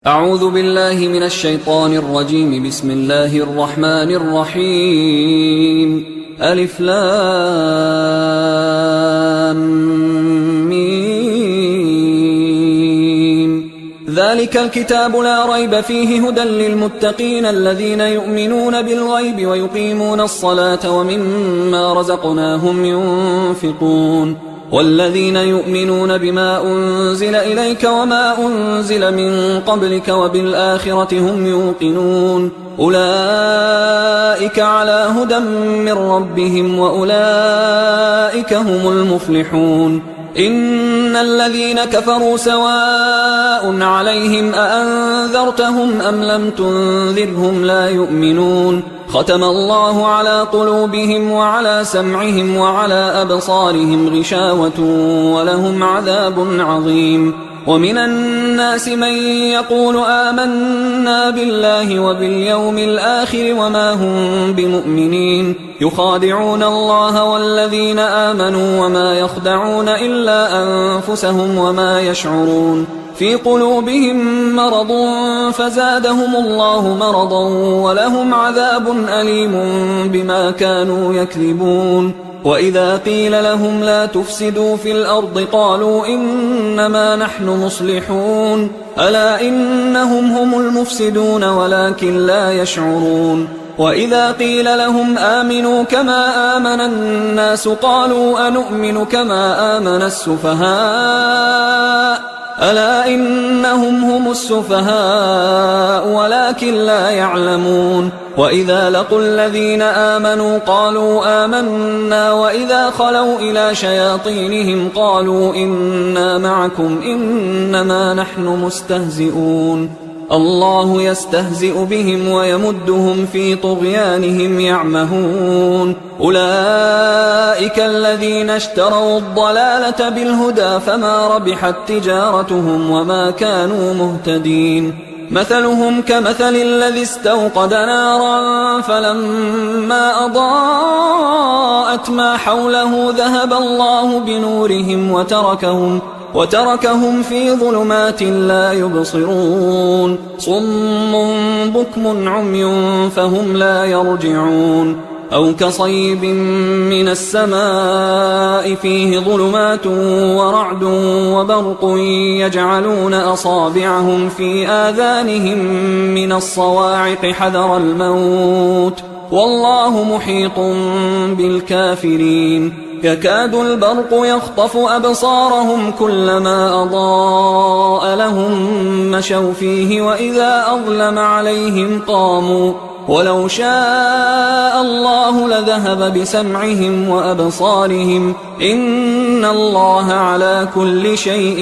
أعوذ بالله من الشيطان الرجيم. بسم الله الرحمن الرحيم. ألف لام ميم. ذلك الكتاب لا ريب فيه هدى للمتقين الذين يؤمنون بالغيب ويقيمون الصلاة ومما رزقناهم ينفقون والذين يؤمنون بما أنزل إليك وما أنزل من قبلك وبالآخرة هم يوقنون أولئك على هدى من ربهم وأولئك هم المفلحون. إن الذين كفروا سواء عليهم أأنذرتهم أم لم تنذرهم لا يؤمنون ختم الله على قلوبهم وعلى سمعهم وعلى أبصارهم غشاوة ولهم عذاب عظيم. ومن الناس من يقول آمنا بالله وباليوم الآخر وما هم بمؤمنين يخادعون الله والذين آمنوا وما يخدعون إلا أنفسهم وما يشعرون في قلوبهم مرض فزادهم الله مرضا ولهم عذاب أليم بما كانوا يكذبون. وإذا قيل لهم لا تفسدوا في الأرض قالوا إنما نحن مصلحون ألا إنهم هم المفسدون ولكن لا يشعرون. وإذا قيل لهم آمنوا كما آمن الناس قالوا أنؤمن كما آمن السفهاء ألا إنهم هم السفهاء ولكن لا يعلمون. وإذا لقوا الذين آمنوا قالوا آمنا وإذا خلوا إلى شياطينهم قالوا إنا معكم إنما نحن مستهزئون الله يستهزئ بهم ويمدهم في طغيانهم يعمهون. أولئك الذين اشتروا الضلالة بالهدى فما ربحت تجارتهم وما كانوا مهتدين. مثلهم كمثل الذي استوقد نارا فلما أضاءت ما حوله ذهب الله بنورهم وتركهم في ظلمات لا يبصرون صم بكم عمي فهم لا يرجعون. أو كصيب من السماء فيه ظلمات ورعد وبرق يجعلون أصابعهم في آذانهم من الصواعق حذر الموت والله محيط بالكافرين. يكاد البرق يخطف أبصارهم كلما أضاء لهم مشوا فيه وإذا أظلم عليهم قاموا ولو شاء الله لذهب بسمعهم وأبصارهم إن الله على كل شيء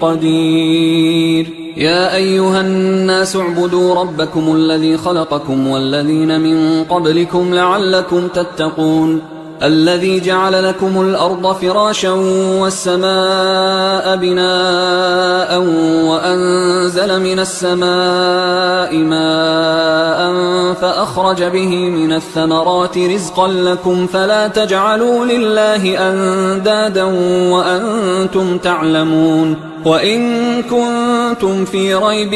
قدير. يا أيها الناس اعبدوا ربكم الذي خلقكم والذين من قبلكم لعلكم تتقون الذي جعل لكم الأرض فراشا والسماء بناء وأنزل من السماء ماء فأخرج به من الثمرات رزقا لكم فلا تجعلوا لله أندادا وأنتم تعلمون. وإن كنتم في ريب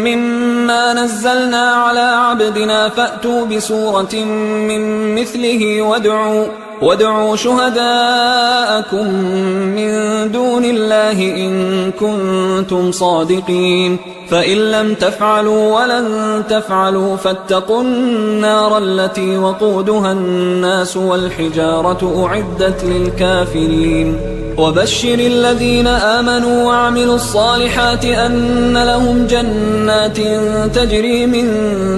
مما نزلنا على عبدنا فأتوا بسورة من مثله وادعوا شهداءكم من دون الله إن كنتم صادقين فإن لم تفعلوا ولن تفعلوا فاتقوا النار التي وقودها الناس والحجارة أعدت للكافرين. وبشر الذين آمنوا وعملوا الصالحات أن لهم جنات تجري من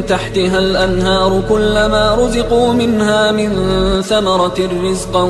تحتها الأنهار كلما رزقوا منها من ثمرة رزقا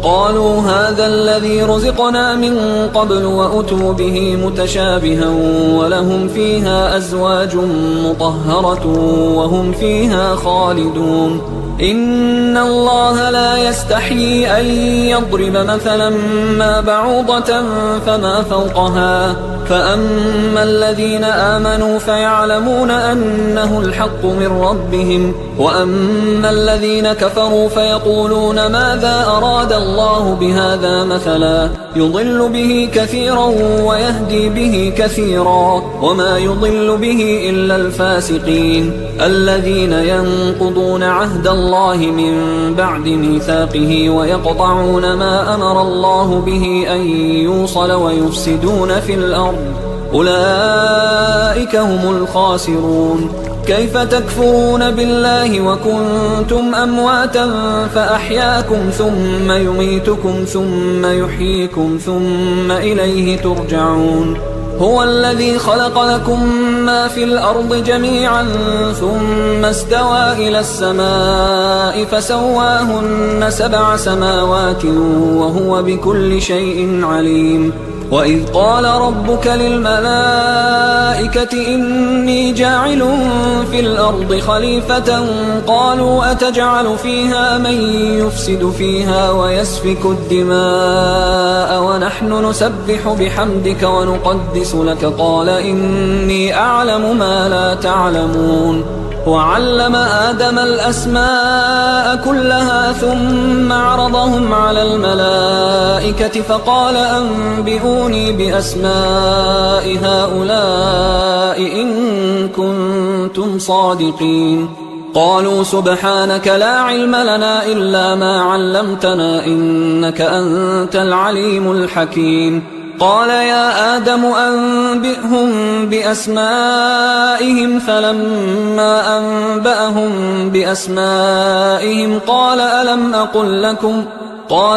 قالوا هذا الذي رزقنا من قبل وأتوا به متشابها ولهم فيها أزواج مطهرة وهم فيها خالدون. إن الله لا يستحيي أن يضرب مثلا ما بعوضة فما فوقها فأما الذين آمنوا فيعلمون أنه الحق من ربهم، وأما الذين كفروا فيقولون ماذا أراد الله بهذا مثلا يضل به كثيرا ويهدي به كثيرا، وما يضل به إلا الفاسقين الذين ينقضون عهد الله من بعد ميثاقه ويقطعون ما أمر الله به أن يوصل ويفسدون في الأرض، أولئك هم الخاسرون. كيف تكفرون بالله وكنتم أمواتا فأحياكم ثم يميتكم ثم يحييكم ثم إليه ترجعون. هو الذي خلق لكم ما في الأرض جميعا ثم استوى إلى السماء فسواهن 7 سماوات وهو بكل شيء عليم. وإذ قال ربك للملائكة إني جاعل في الأرض خليفة قالوا أتجعل فيها من يفسد فيها ويسفك الدماء ونحن نسبح بحمدك ونقدس لك قال إني أعلم ما لا تعلمون. وعلم آدم الأسماء كلها ثم عرضهم على الملائكة فقال أنبئوني بأسماء هؤلاء إن كنتم صادقين. قالوا سبحانك لا علم لنا إلا ما علمتنا إنك أنت العليم الحكيم. قال يا آدم أنبئهم بأسمائهم فلما أنبأهم بأسمائهم قال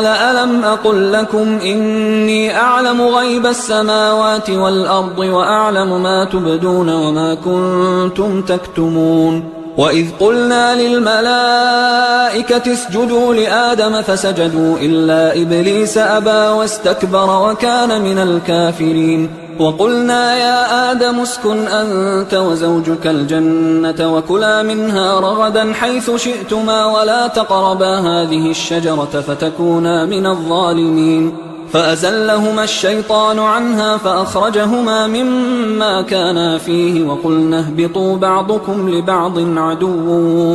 ألم أقل لكم إني أعلم غيب السماوات والأرض وأعلم ما تبدون وما كنتم تكتمون. وإذ قلنا للملائكة اسجدوا لآدم فسجدوا إلا إبليس أبى واستكبر وكان من الكافرين. وقلنا يا آدم اسكن أنت وزوجك الجنة وكلا منها رغدا حيث شئتما ولا تقربا هذه الشجرة فتكونا من الظالمين. فأزلهما الشيطان عنها فأخرجهما مما كانا فيه وقلنا اهبطوا بعضكم لبعض عدو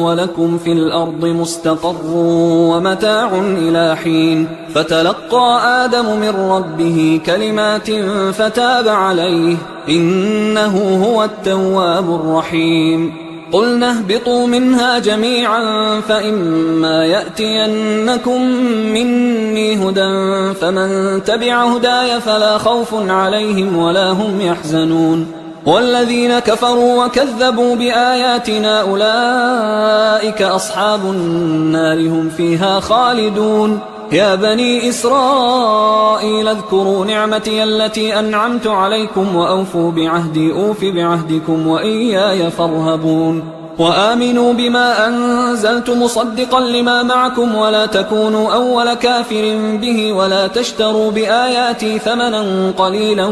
ولكم في الأرض مستقر ومتاع إلى حين. فتلقى آدم من ربه كلمات فتاب عليه إنه هو التواب الرحيم. قلنا اهبطوا منها جميعا فإما يأتينكم مني هدى فمن تبع هداي فلا خوف عليهم ولا هم يحزنون. والذين كفروا وكذبوا بآياتنا أولئك أصحاب النار هم فيها خالدون. يا بني إسرائيل اذكروا نعمتي التي أنعمت عليكم وأوفوا بعهدي أوف بعهدكم وإياي فارهبون. وآمنوا بما أنزلت مصدقا لما معكم ولا تكونوا أول كافر به ولا تشتروا بآياتي ثمنا قليلا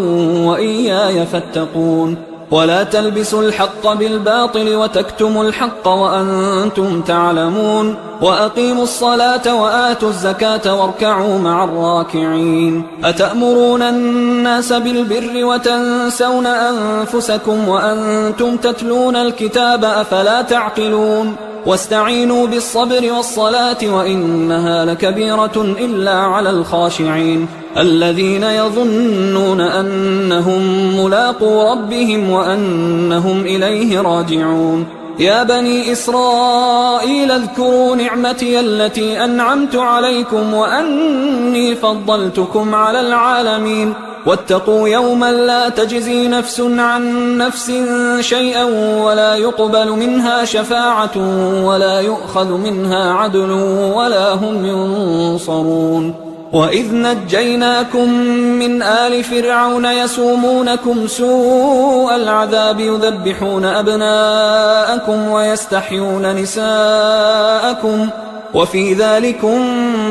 وإياي فاتقون. ولا تلبسوا الحق بالباطل وتكتموا الحق وأنتم تعلمون. وأقيموا الصلاة وآتوا الزكاة واركعوا مع الراكعين. أتأمرون الناس بالبر وتنسون أنفسكم وأنتم تتلون الكتاب أفلا تعقلون. واستعينوا بالصبر والصلاة وإنها لكبيرة إلا على الخاشعين الذين يظنون أنهم ملاقو ربهم وأنهم إليه راجعون. يا بني إسرائيل اذكروا نعمتي التي أنعمت عليكم وأني فضلتكم على العالمين. واتقوا يوما لا تجزي نفس عن نفس شيئا ولا يقبل منها شفاعة ولا يؤخذ منها عدل ولا هم ينصرون. وإذ نجيناكم من آل فرعون يسومونكم سوء العذاب يذبحون أبناءكم ويستحيون نساءكم وفي ذلكم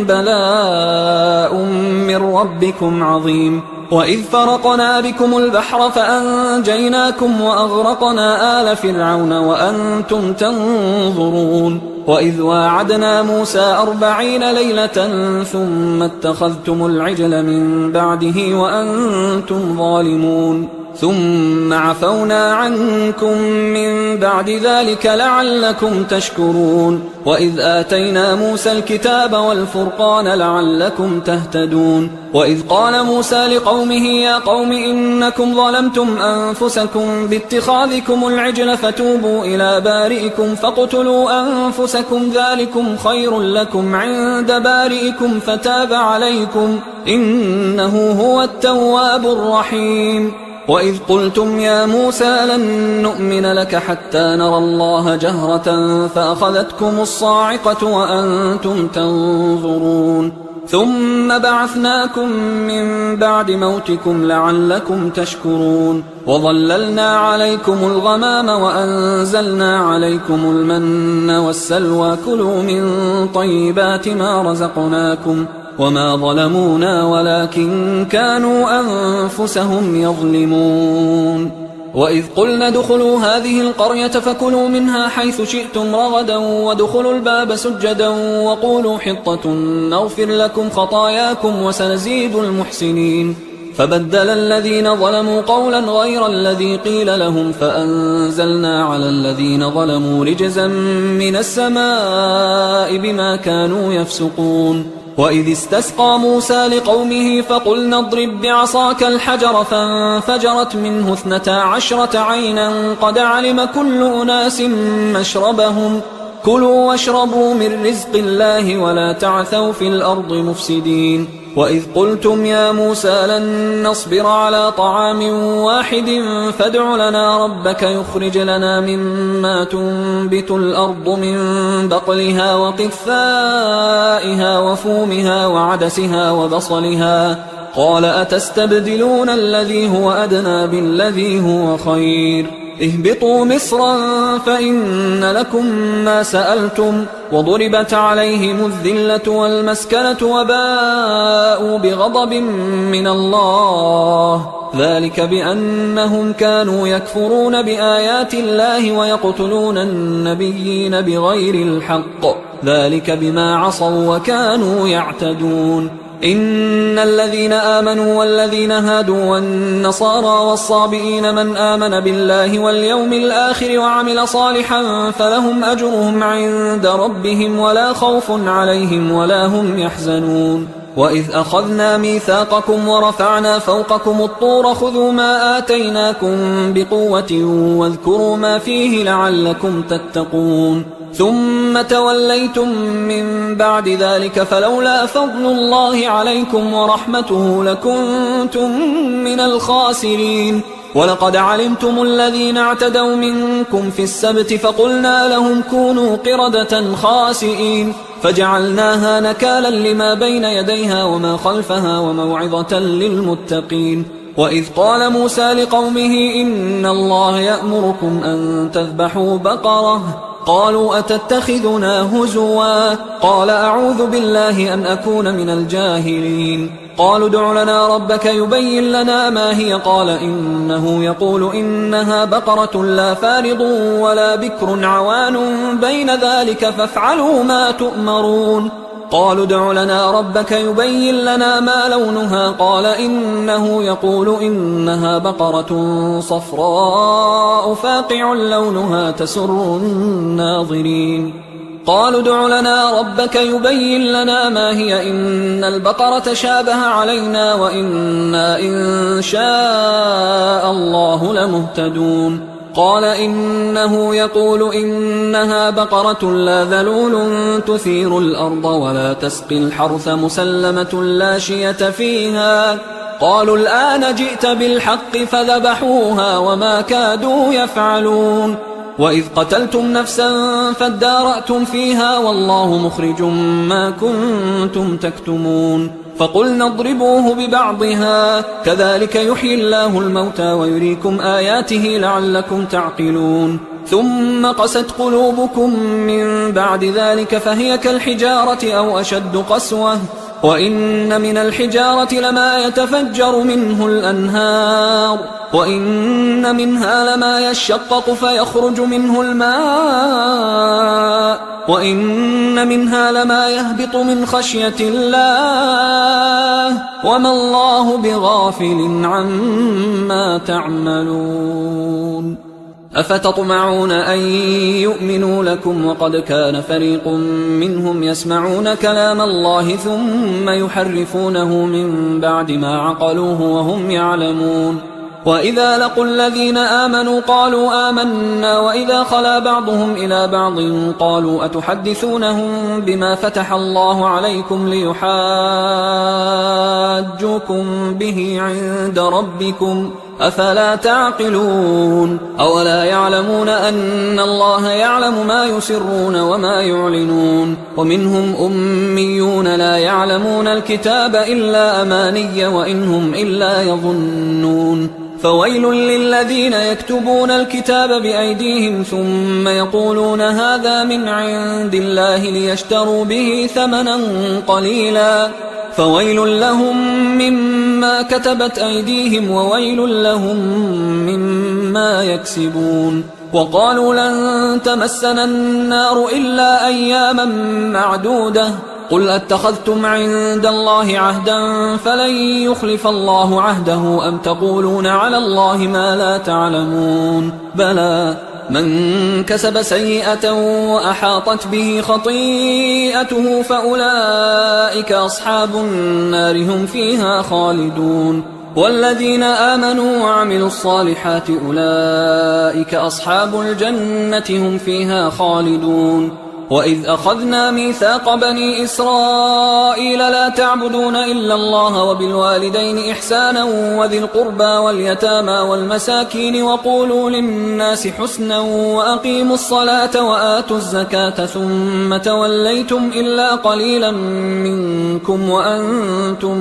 بلاء من ربكم عظيم. وإذ فرقنا بكم البحر فأنجيناكم وأغرقنا آل فرعون وأنتم تنظرون. وإذ واعدنا موسى 40 ليلة ثم اتخذتم العجل من بعده وأنتم ظالمون. ثم عفونا عنكم من بعد ذلك لعلكم تشكرون وإذ آتينا موسى الكتاب والفرقان لعلكم تهتدون وإذ قال موسى لقومه يا قوم إنكم ظلمتم أنفسكم باتخاذكم العجل فتوبوا إلى بارئكم فاقتلوا أنفسكم ذلكم خير لكم عند بارئكم فتاب عليكم إنه هو التواب الرحيم وإذ قلتم يا موسى لن نؤمن لك حتى نرى الله جهرة فأخذتكم الصاعقة وأنتم تنظرون ثم بعثناكم من بعد موتكم لعلكم تشكرون وظللنا عليكم الغمام وأنزلنا عليكم المن والسلوى كلوا من طيبات ما رزقناكم وما ظلمونا ولكن كانوا أنفسهم يظلمون وإذ قلنا ادخلوا هذه القرية فكلوا منها حيث شئتم رغدا وادخلوا الباب سجدا وقولوا حطة نغفر لكم خطاياكم وسنزيد المحسنين فبدل الذين ظلموا قولا غير الذي قيل لهم فأنزلنا على الذين ظلموا رجزا من السماء بما كانوا يفسقون وإذ استسقى موسى لقومه فقلنا اضرب بعصاك الحجر فانفجرت منه 12 عينا قد علم كل أناس مشربهم كلوا واشربوا من رزق الله ولا تعثوا في الأرض مفسدين وإذ قلتم يا موسى لن نصبر على طعام واحد فادع لنا ربك يخرج لنا مما تنبت الأرض من بقلها وقثائها وفومها وعدسها وبصلها قال أتستبدلون الذي هو أدنى بالذي هو خير اهبطوا مصرا فإن لكم ما سألتم وضربت عليهم الذلة والمسكنة وباءوا بغضب من الله ذلك بأنهم كانوا يكفرون بآيات الله ويقتلون النبيين بغير الحق ذلك بما عصوا وكانوا يعتدون إن الذين آمنوا والذين هادوا والنصارى والصابئين من آمن بالله واليوم الآخر وعمل صالحا فلهم أجرهم عند ربهم ولا خوف عليهم ولا هم يحزنون وإذ أخذنا ميثاقكم ورفعنا فوقكم الطور خذوا ما آتيناكم بقوة واذكروا ما فيه لعلكم تتقون ثم توليتم من بعد ذلك فلولا فضل الله عليكم ورحمته لكنتم من الخاسرين ولقد علمتم الذين اعتدوا منكم في السبت فقلنا لهم كونوا قردة خاسئين فجعلناها نكالا لما بين يديها وما خلفها وموعظة للمتقين وإذ قال موسى لقومه إن الله يأمركم أن تذبحوا بقرة قالوا أتتخذنا هزوا قال أعوذ بالله أن أكون من الجاهلين قالوا ادع لنا ربك يبين لنا ما هي قال إنه يقول إنها بقرة لا فارض ولا بكر عوان بين ذلك فافعلوا ما تؤمرون قالوا ادع لنا ربك يبين لنا ما لونها قال إنه يقول إنها بقرة صفراء فاقع لونها تسر الناظرين قالوا ادع لنا ربك يبين لنا ما هي إن البقرة شابه علينا وإنا إن شاء الله لمهتدون قال إنه يقول إنها بقرة لا ذلول تثير الأرض ولا تسقي الحرث مسلمة لا شية فيها قالوا الآن جئت بالحق فذبحوها وما كادوا يفعلون وإذ قتلتم نفسا فادارأتم فيها والله مخرج ما كنتم تكتمون فقلنا اضربوه ببعضها كذلك يحيي الله الموتى ويريكم آياته لعلكم تعقلون ثم قست قلوبكم من بعد ذلك فهي كالحجارة أو أشد قسوة وإن من الحجارة لما يتفجر منه الأنهار وإن منها لما يشقق فيخرج منه الماء وإن منها لما يهبط من خشية الله وما الله بغافل عما تعملون أفتطمعون أن يؤمنوا لكم وقد كان فريق منهم يسمعون كلام الله ثم يحرفونه من بعد ما عقلوه وهم يعلمون وإذا لقوا الذين آمنوا قالوا آمنا وإذا خلا بعضهم إلى بعض قالوا أتحدثونهم بما فتح الله عليكم ليحاجوكم به عند ربكم أفلا تعقلون أولا يعلمون أن الله يعلم ما يسرون وما يعلنون ومنهم أميون لا يعلمون الكتاب إلا أماني وإنهم إلا يظنون فويل للذين يكتبون الكتاب بأيديهم ثم يقولون هذا من عند الله ليشتروا به ثمنا قليلا فويل لهم مما كتبت أيديهم وويل لهم مما يكسبون وقالوا لن تمسنا النار إلا أياما معدودة قل أتخذتم عند الله عهدا فلن يخلف الله عهده أم تقولون على الله ما لا تعلمون بلى من كسب سيئة وأحاطت به خطيئته فأولئك أصحاب النار هم فيها خالدون والذين آمنوا وعملوا الصالحات أولئك أصحاب الجنة هم فيها خالدون وإذ أخذنا ميثاق بني إسرائيل لا تعبدون إلا الله وبالوالدين إحسانا وذي القربى واليتامى والمساكين وقولوا للناس حسنا وأقيموا الصلاة وآتوا الزكاة ثم توليتم إلا قليلا منكم وأنتم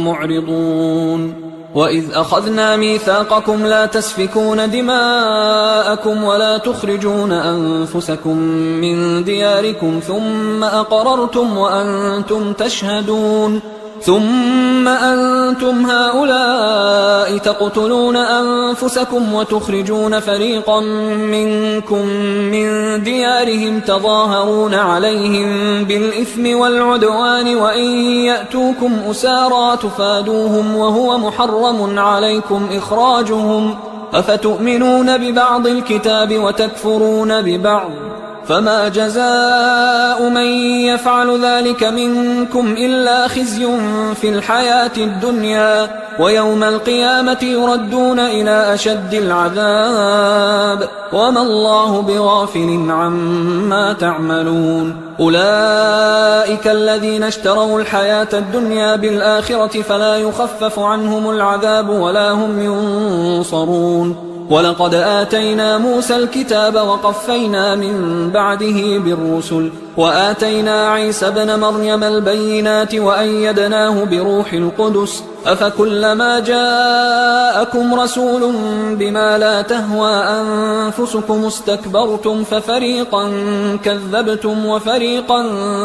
معرضون وإذ أخذنا ميثاقكم لا تسفكون دماءكم ولا تخرجون أنفسكم من دياركم ثم أقررتم وأنتم تشهدون ثم أنتم هؤلاء تقتلون أنفسكم وتخرجون فريقا منكم من ديارهم تظاهرون عليهم بالإثم والعدوان وإن يأتوكم أسارى تفادوهم وهو محرم عليكم إخراجهم أفتؤمنون ببعض الكتاب وتكفرون ببعض فما جزاء من يفعل ذلك منكم إلا خزي في الحياة الدنيا ويوم القيامة يردون إلى أشد العذاب وما الله بغافل عما تعملون أولئك الذين اشتروا الحياة الدنيا بالآخرة فلا يخفف عنهم العذاب ولا هم ينصرون ولقد آتينا موسى الكتاب وقفينا من بعده بالرسل وآتينا عيسى ابن مريم البينات وأيدناه بروح القدس أفكلما جاءكم رسول بما لا تهوى أنفسكم استكبرتم ففريقا كذبتم وفريقا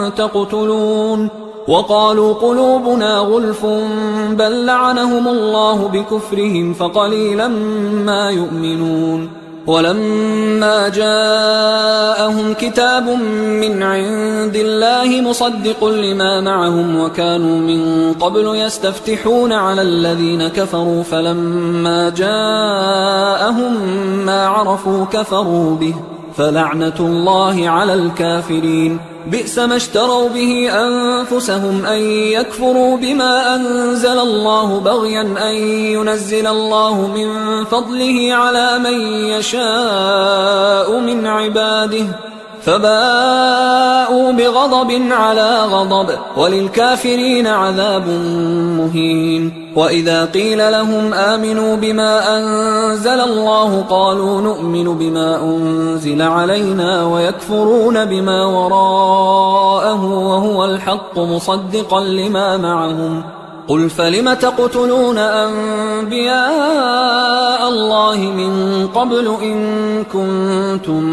تقتلون وقالوا قلوبنا غلف بل لعنهم الله بكفرهم فقليلا ما يؤمنون ولما جاءهم كتاب من عند الله مصدق لما معهم وكانوا من قبل يستفتحون على الذين كفروا فلما جاءهم ما عرفوا كفروا به فلعنة الله على الكافرين بئس ما اشتروا به أنفسهم أن يكفروا بما أنزل الله بغيا أن ينزل الله من فضله على من يشاء من عباده فباءوا بغضب على غضب وللكافرين عذاب مهين وإذا قيل لهم آمنوا بما أنزل الله قالوا نؤمن بما أنزل علينا ويكفرون بما وراءه وهو الحق مصدقا لما معهم قل فلم تقتلون أنبياء الله من قبل إن كنتم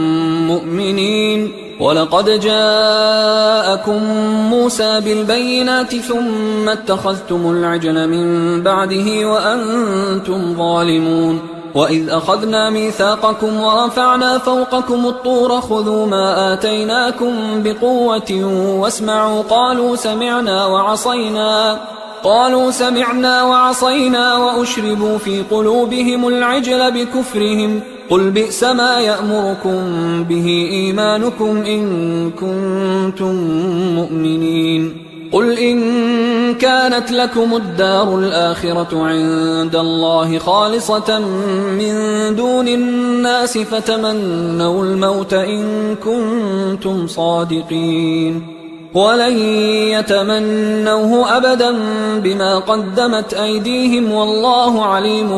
مؤمنين ولقد جاءكم موسى بالبينات ثم اتخذتم العجل من بعده وأنتم ظالمون وإذ أخذنا ميثاقكم ورفعنا فوقكم الطور خذوا ما آتيناكم بقوة واسمعوا قالوا سمعنا وعصينا وأشربوا في قلوبهم العجل بكفرهم قل بئس ما يأمركم به إيمانكم إن كنتم مؤمنين قل إن كانت لكم الدار الآخرة عند الله خالصة من دون الناس فتمنوا الموت إن كنتم صادقين ولن يتمنوه أبدا بما قدمت أيديهم والله عليم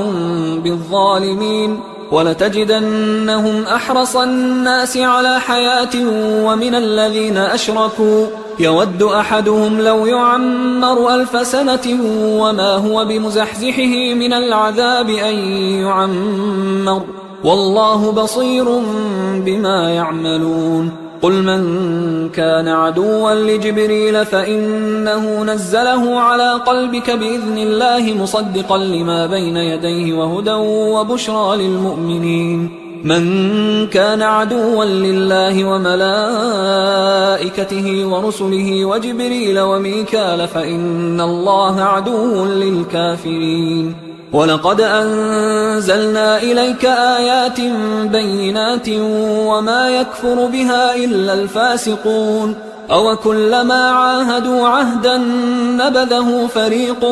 بالظالمين ولتجدنهم أحرص الناس على حياة ومن الذين أشركوا يود أحدهم لو يعمر 1000 سنة وما هو بمزحزحه من العذاب أن يعمر والله بصير بما يعملون قل من كان عدوا لجبريل فإنه نزله على قلبك بإذن الله مصدقا لما بين يديه وهدى وبشرى للمؤمنين من كان عدوا لله وملائكته ورسله وجبريل وميكال فإن الله عدو للكافرين ولقد أنزلنا إليك آيات بينات وما يكفر بها إلا الفاسقون أوكلما عاهدوا عهدا نبذه فريق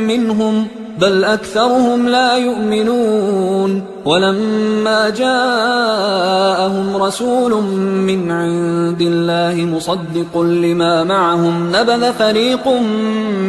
منهم بل أكثرهم لا يؤمنون ولما جاءهم رسول من عند الله مصدق لما معهم نبذ فريق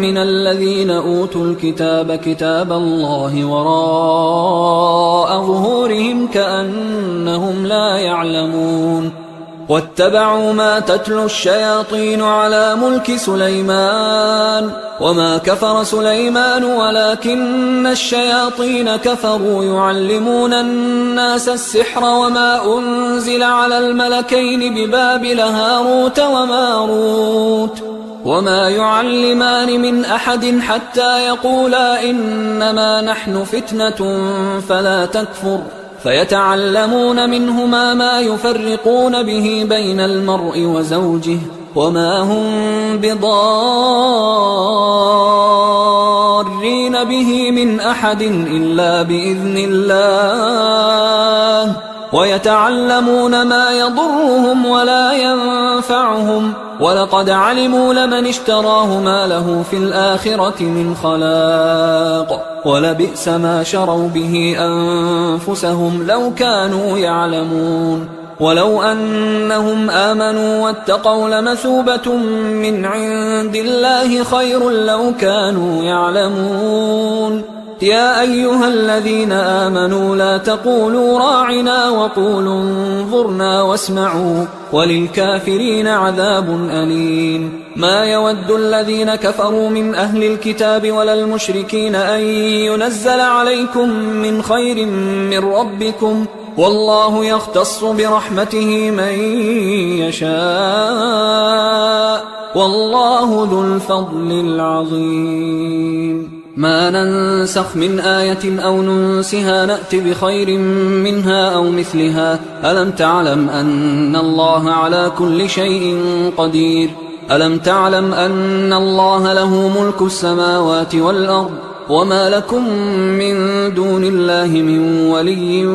من الذين أوتوا الكتاب كتاب الله وراء ظهورهم كأنهم لا يعلمون واتبعوا ما تتلو الشياطين على ملك سليمان وما كفر سليمان ولكن الشياطين كفروا يعلمون الناس السحر وما أنزل على الملكين ببابل هاروت وماروت وما يعلمان من أحد حتى يقولا إنما نحن فتنة فلا تكفر فيتعلمون منهما ما يفرقون به بين المرء وزوجه وما هم بضارين به من أحد إلا بإذن الله ويتعلمون ما يضرهم ولا ينفعهم ولقد علموا لمن اشتراه ما له في الآخرة من خلاق ولبئس ما شروا به أنفسهم لو كانوا يعلمون ولو أنهم آمنوا واتقوا لمثوبة من عند الله خير لو كانوا يعلمون يا أيها الذين آمنوا لا تقولوا راعنا وقولوا انظرنا واسمعوا وللكافرين عذاب أليم ما يود الذين كفروا من أهل الكتاب ولا المشركين أن ينزل عليكم من خير من ربكم والله يختص برحمته من يشاء والله ذو الفضل العظيم ما ننسخ من آية أو ننسها نأت بخير منها أو مثلها ألم تعلم أن الله على كل شيء قدير ألم تعلم أن الله له ملك السماوات والأرض وما لكم من دون الله من ولي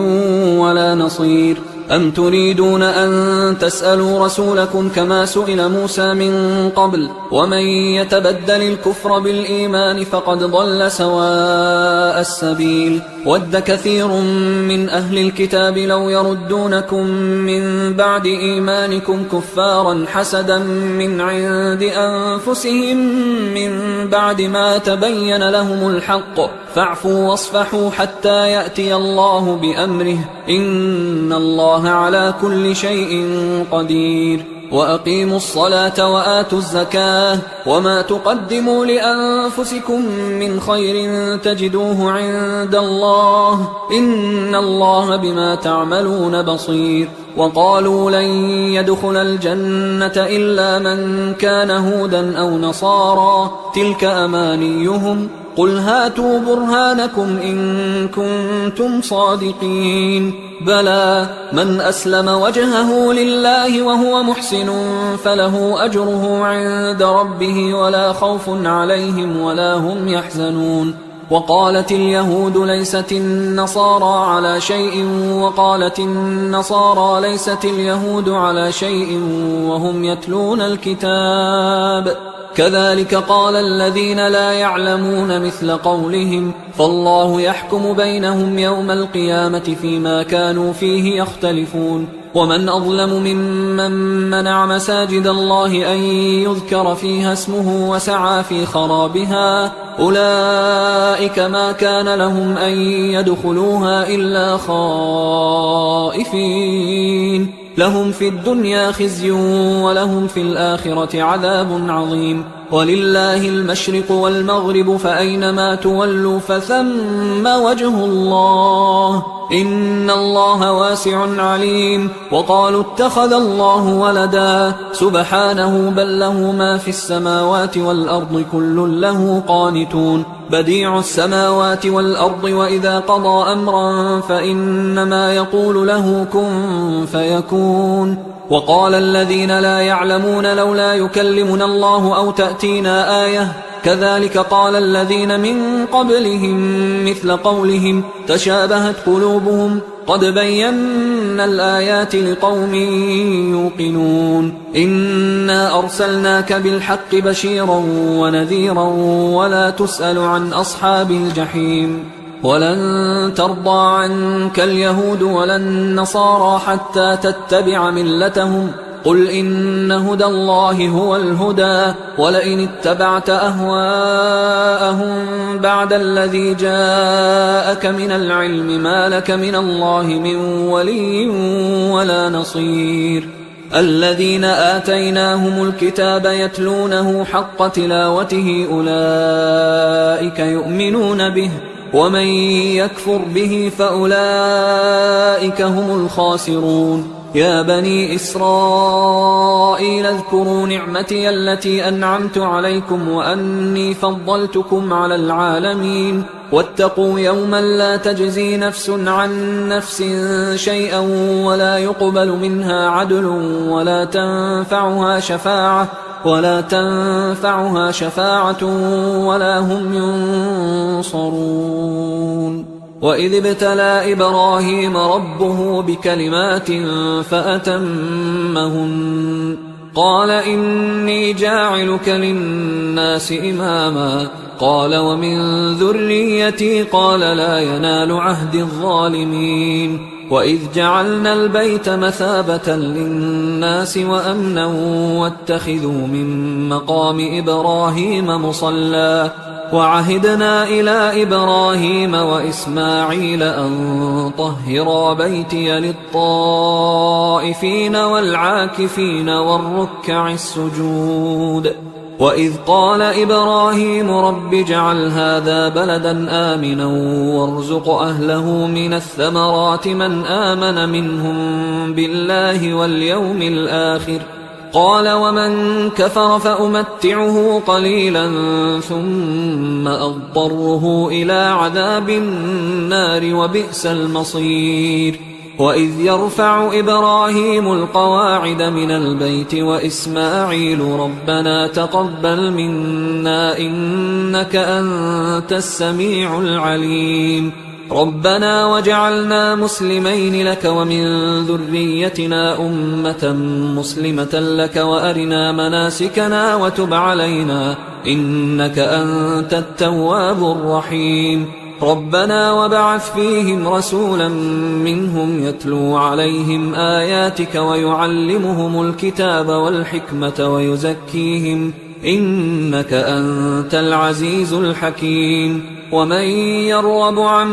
ولا نصير أم تريدون أن تسألوا رسولكم كما سئل موسى من قبل ومن يتبدل الكفر بالإيمان فقد ضل سواء السبيل ود كثير من أهل الكتاب لو يردونكم من بعد إيمانكم كفارا حسدا من عند أنفسهم من بعد ما تبين لهم الحق فاعفوا واصفحوا حتى يأتي الله بأمره إن الله على كل شيء قدير وأقيموا الصلاة وآتوا الزكاة وما تقدموا لأنفسكم من خير تجدوه عند الله إن الله بما تعملون بصير وقالوا لن يدخل الجنة إلا من كان هودا أو نصارى تلك أمانيهم قل هاتوا برهانكم إن كنتم صادقين بلى من أسلم وجهه لله وهو محسن فله أجره عند ربه ولا خوف عليهم ولا هم يحزنون وقالت اليهود ليست النصارى على شيء وقالت النصارى ليست اليهود على شيء وهم يتلون الكتاب كذلك قال الذين لا يعلمون مثل قولهم فالله يحكم بينهم يوم القيامة فيما كانوا فيه يختلفون ومن أظلم ممن منع مساجد الله أن يذكر فيها اسمه وسعى في خرابها أولئك ما كان لهم أن يدخلوها إلا خائفين لهم في الدنيا خزي ولهم في الآخرة عذاب عظيم ولله المشرق والمغرب فأينما تولوا فثم وجه الله إن الله واسع عليم وقالوا اتخذ الله ولدا سبحانه بل له ما في السماوات والأرض كل له قانتون بديع السماوات والأرض وإذا قضى أمرا فإنما يقول له كن فيكون وقال الذين لا يعلمون لولا يكلمنا الله أو تأتينا آية كذلك قال الذين من قبلهم مثل قولهم تشابهت قلوبهم قد بينا الآيات لقوم يوقنون إنا أرسلناك بالحق بشيرا ونذيرا ولا تسأل عن أصحاب الجحيم ولن ترضى عنك اليهود ولا النصارى حتى تتبع ملتهم قل إن هدى الله هو الهدى ولئن اتبعت أهواءهم بعد الذي جاءك من العلم ما لك من الله من ولي ولا نصير الذين آتيناهم الكتاب يتلونه حق تلاوته أولئك يؤمنون به ومن يكفر به فأولئك هم الخاسرون يا بني إسرائيل اذكروا نعمتي التي أنعمت عليكم وأني فضلتكم على العالمين واتقوا يوما لا تجزي نفس عن نفس شيئا ولا يقبل منها عدل ولا تنفعها شفاعة ولا هم ينصرون وإذ ابتلى إبراهيم ربه بكلمات فأتمهن قال إني جاعلك للناس إماما قال ومن ذريتي قال لا ينال عهد الظالمين وإذ جعلنا البيت مثابة للناس وأمنا واتخذوا من مقام إبراهيم مصلى وعهدنا إلى إبراهيم وإسماعيل أن طهرا بيتي للطائفين والعاكفين والركع السجود وإذ قال إبراهيم رب اجعل هذا بلدا آمنا وارزق أهله من الثمرات من آمن منهم بالله واليوم الآخر قال ومن كفر فأمتعه قليلا ثم أضطره إلى عذاب النار وبئس المصير وإذ يرفع إبراهيم القواعد من البيت وإسماعيل ربنا تقبل منا إنك أنت السميع العليم ربنا وجعلنا مسلمين لك ومن ذريتنا أمة مسلمة لك وأرنا مناسكنا وتب علينا إنك أنت التواب الرحيم ربنا وبعث فيهم رسولا منهم يتلو عليهم آياتك ويعلمهم الكتاب والحكمة ويزكيهم إنك أنت العزيز الحكيم ومن يرغب عن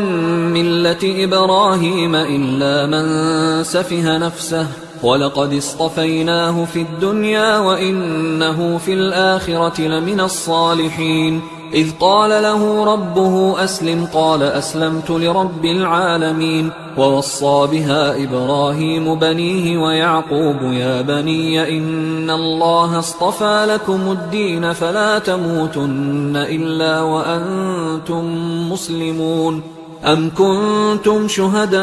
ملة إبراهيم إلا من سفه نفسه ولقد اصطفيناه في الدنيا وإنه في الآخرة لمن الصالحين إذ قال له ربه أسلم قال أسلمت لرب العالمين. ووصى بها إبراهيم بنيه ويعقوب يا بني إن الله اصطفى لكم الدين فلا تموتن إلا وأنتم مسلمون. أم كنتم شهداء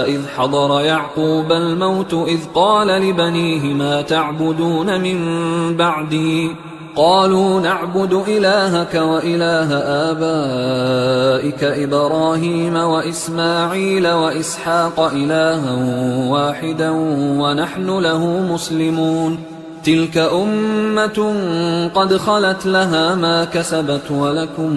إذ حضر يعقوب الموت إذ قال لبنيه ما تعبدون من بعدي قالوا نعبد إلهك وإله آبائك إبراهيم وإسماعيل وإسحاق إلها واحدا ونحن له مسلمون. تلك أمة قد خلت لها ما كسبت ولكم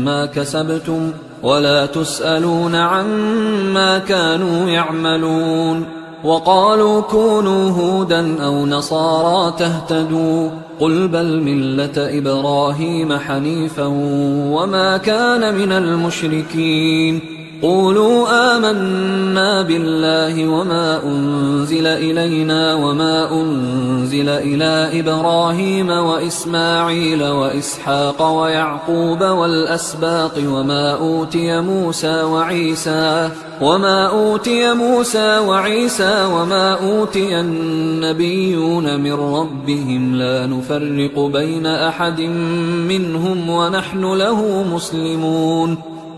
ما كسبتم ولا تسألون عما كانوا يعملون. وقالوا كونوا هودا أو نصارى تهتدوا قل بل ملة إبراهيم حنيفا وما كان من المشركين. قولوا آمنا بالله وما أنزل إلينا وما أنزل إلى إبراهيم وإسماعيل وإسحاق ويعقوب والأسباط وما أوتي موسى وعيسى وما أوتي النبيون من ربهم لا نفرق بين أحد منهم ونحن له مسلمون.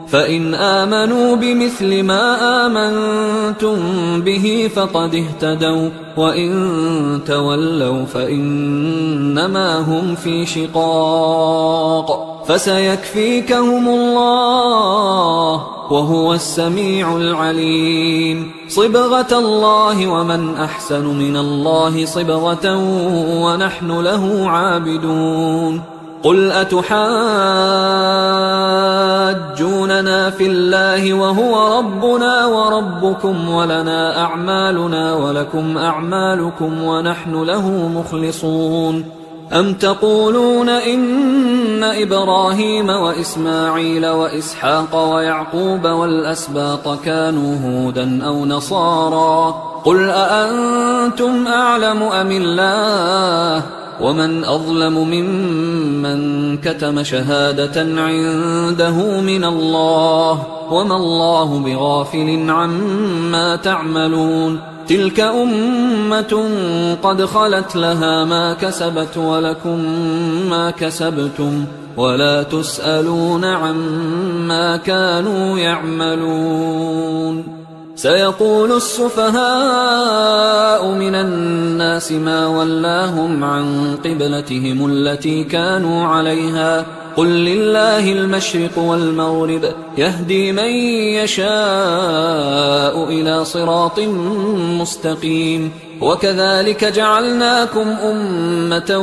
فإن آمنوا بمثل ما آمنتم به فقد اهتدوا وإن تولوا فإنما هم في شقاق فسيكفيكهم الله وهو السميع العليم. صبغة الله ومن أحسن من الله صبغة ونحن له عابدون. قل أتحاجوننا في الله وهو ربنا وربكم ولنا أعمالنا ولكم أعمالكم ونحن له مخلصون. أم تقولون إن إبراهيم وإسماعيل وإسحاق ويعقوب والأسباط كانوا هودا أو نصارى قل أأنتم أعلم أم الله ومن أظلم ممن كتم شهادة عنده من الله وما الله بغافل عما تعملون. تلك أمة قد خلت لها ما كسبت ولكم ما كسبتم ولا تسألون عما كانوا يعملون. سيقول السفهاء من الناس ما ولاهم عن قبلتهم التي كانوا عليها قل لله المشرق والمغرب يهدي من يشاء إلى صراط مستقيم. وكذلك جعلناكم أمة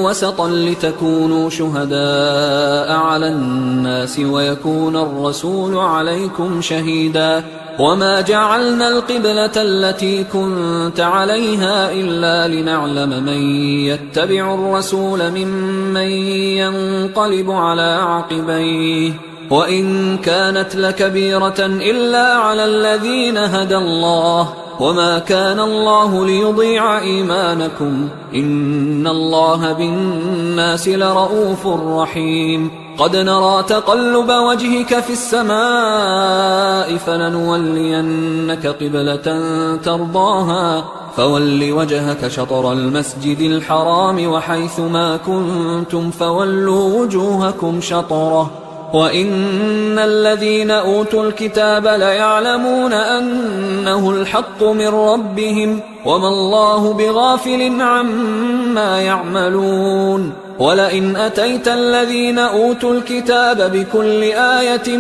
وسطا لتكونوا شهداء على الناس ويكون الرسول عليكم شهيدا. وما جعلنا القبلة التي كنت عليها إلا لنعلم من يتبع الرسول ممن ينقلب على عقبيه وإن كانت لكبيرة إلا على الذين هدى الله وما كان الله ليضيع إيمانكم إن الله بالناس لرؤوف رحيم. قد نرى تقلب وجهك في السماء فلنولينك قبلة ترضاها فول وجهك شطر المسجد الحرام وحيث ما كنتم فولوا وجوهكم شطره وإن الذين أوتوا الكتاب ليعلمون أنه الحق من ربهم وما الله بغافل عما يعملون. ولئن أتيت الذين أوتوا الكتاب بكل آية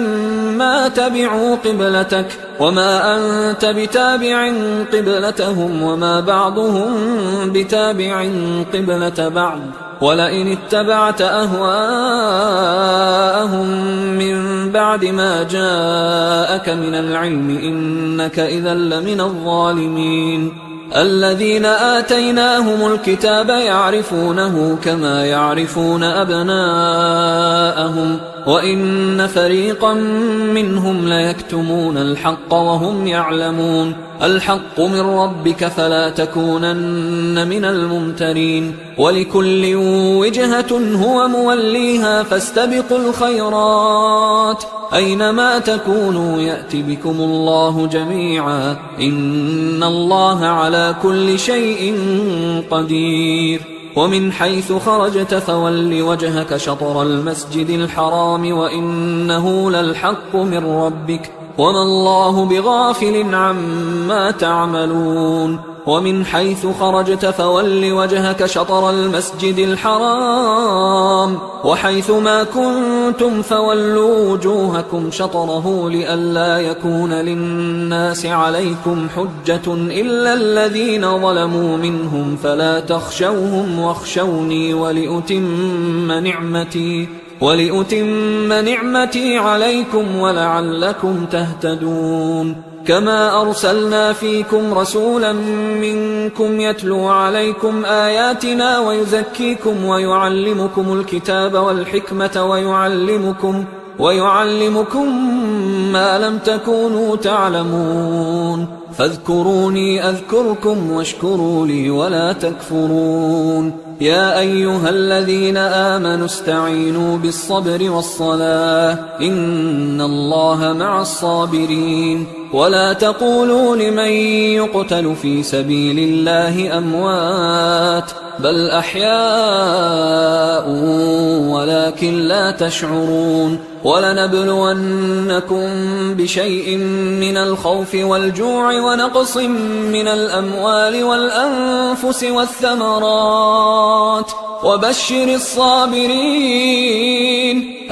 ما تبعوا قبلتك وما أنت بتابع قبلتهم وما بعضهم بتابع قبلة بعض ولئن اتبعت أهواءهم من بعد ما جاءك من العلم إنك إذا لمن الظالمين. الذين آتيناهم الكتاب يعرفونه كما يعرفون أبناءهم وإن فريقا منهم ليكتمون الحق وهم يعلمون الحق من ربك فلا تكونن من الممترين ولكل وجهة هو موليها فاستبقوا الخيرات أينما تكونوا يأت بكم الله جميعا إن الله على كل شيء قدير ومن حيث خرجت فول وجهك شطر المسجد الحرام وإنه للحق من ربك وما الله بغافل عما تعملون ومن حيث خرجت فول وجهك شطر المسجد الحرام وحيث ما كنتم فولوا وجوهكم شطره لئلا يكون للناس عليكم حجة إلا الذين ظلموا منهم فلا تخشوهم واخشوني ولأتم نعمتي عليكم ولعلكم تهتدون كما أرسلنا فيكم رسولا منكم يتلو عليكم آياتنا ويزكيكم ويعلمكم الكتاب والحكمة ويعلمكم ما لم تكونوا تعلمون فاذكروني أذكركم واشكروا لي ولا تكفرون يا أيها الذين آمنوا استعينوا بالصبر والصلاة إن الله مع الصابرين ولا تقولوا لمن يقتل في سبيل الله أموات بل أحياء ولكن لا تشعرون ولنبلونكم بشيء من الخوف والجوع ونقص من الأموال والأنفس والثمرات وبشر الصابرين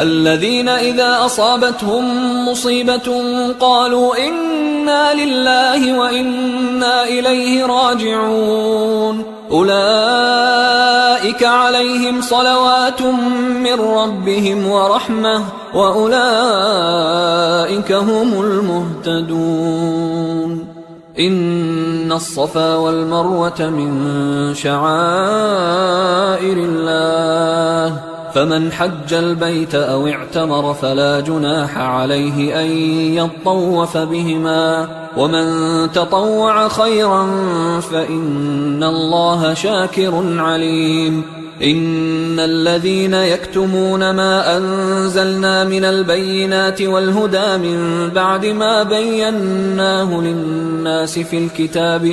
الذين إذا أصابتهم مصيبة قالوا إنا لله وإنا إليه راجعون أولئك عليهم صلوات من ربهم ورحمة وأولئك هم المهتدون إن الصفا والمروة من شعائر الله فمن حج البيت أو اعتمر فلا جناح عليه أن يطوف بهما ومن تطوع خيرا فإن الله شاكر عليم إن الذين يكتمون ما أنزلنا من البينات والهدى من بعد ما بيناه للناس في الكتاب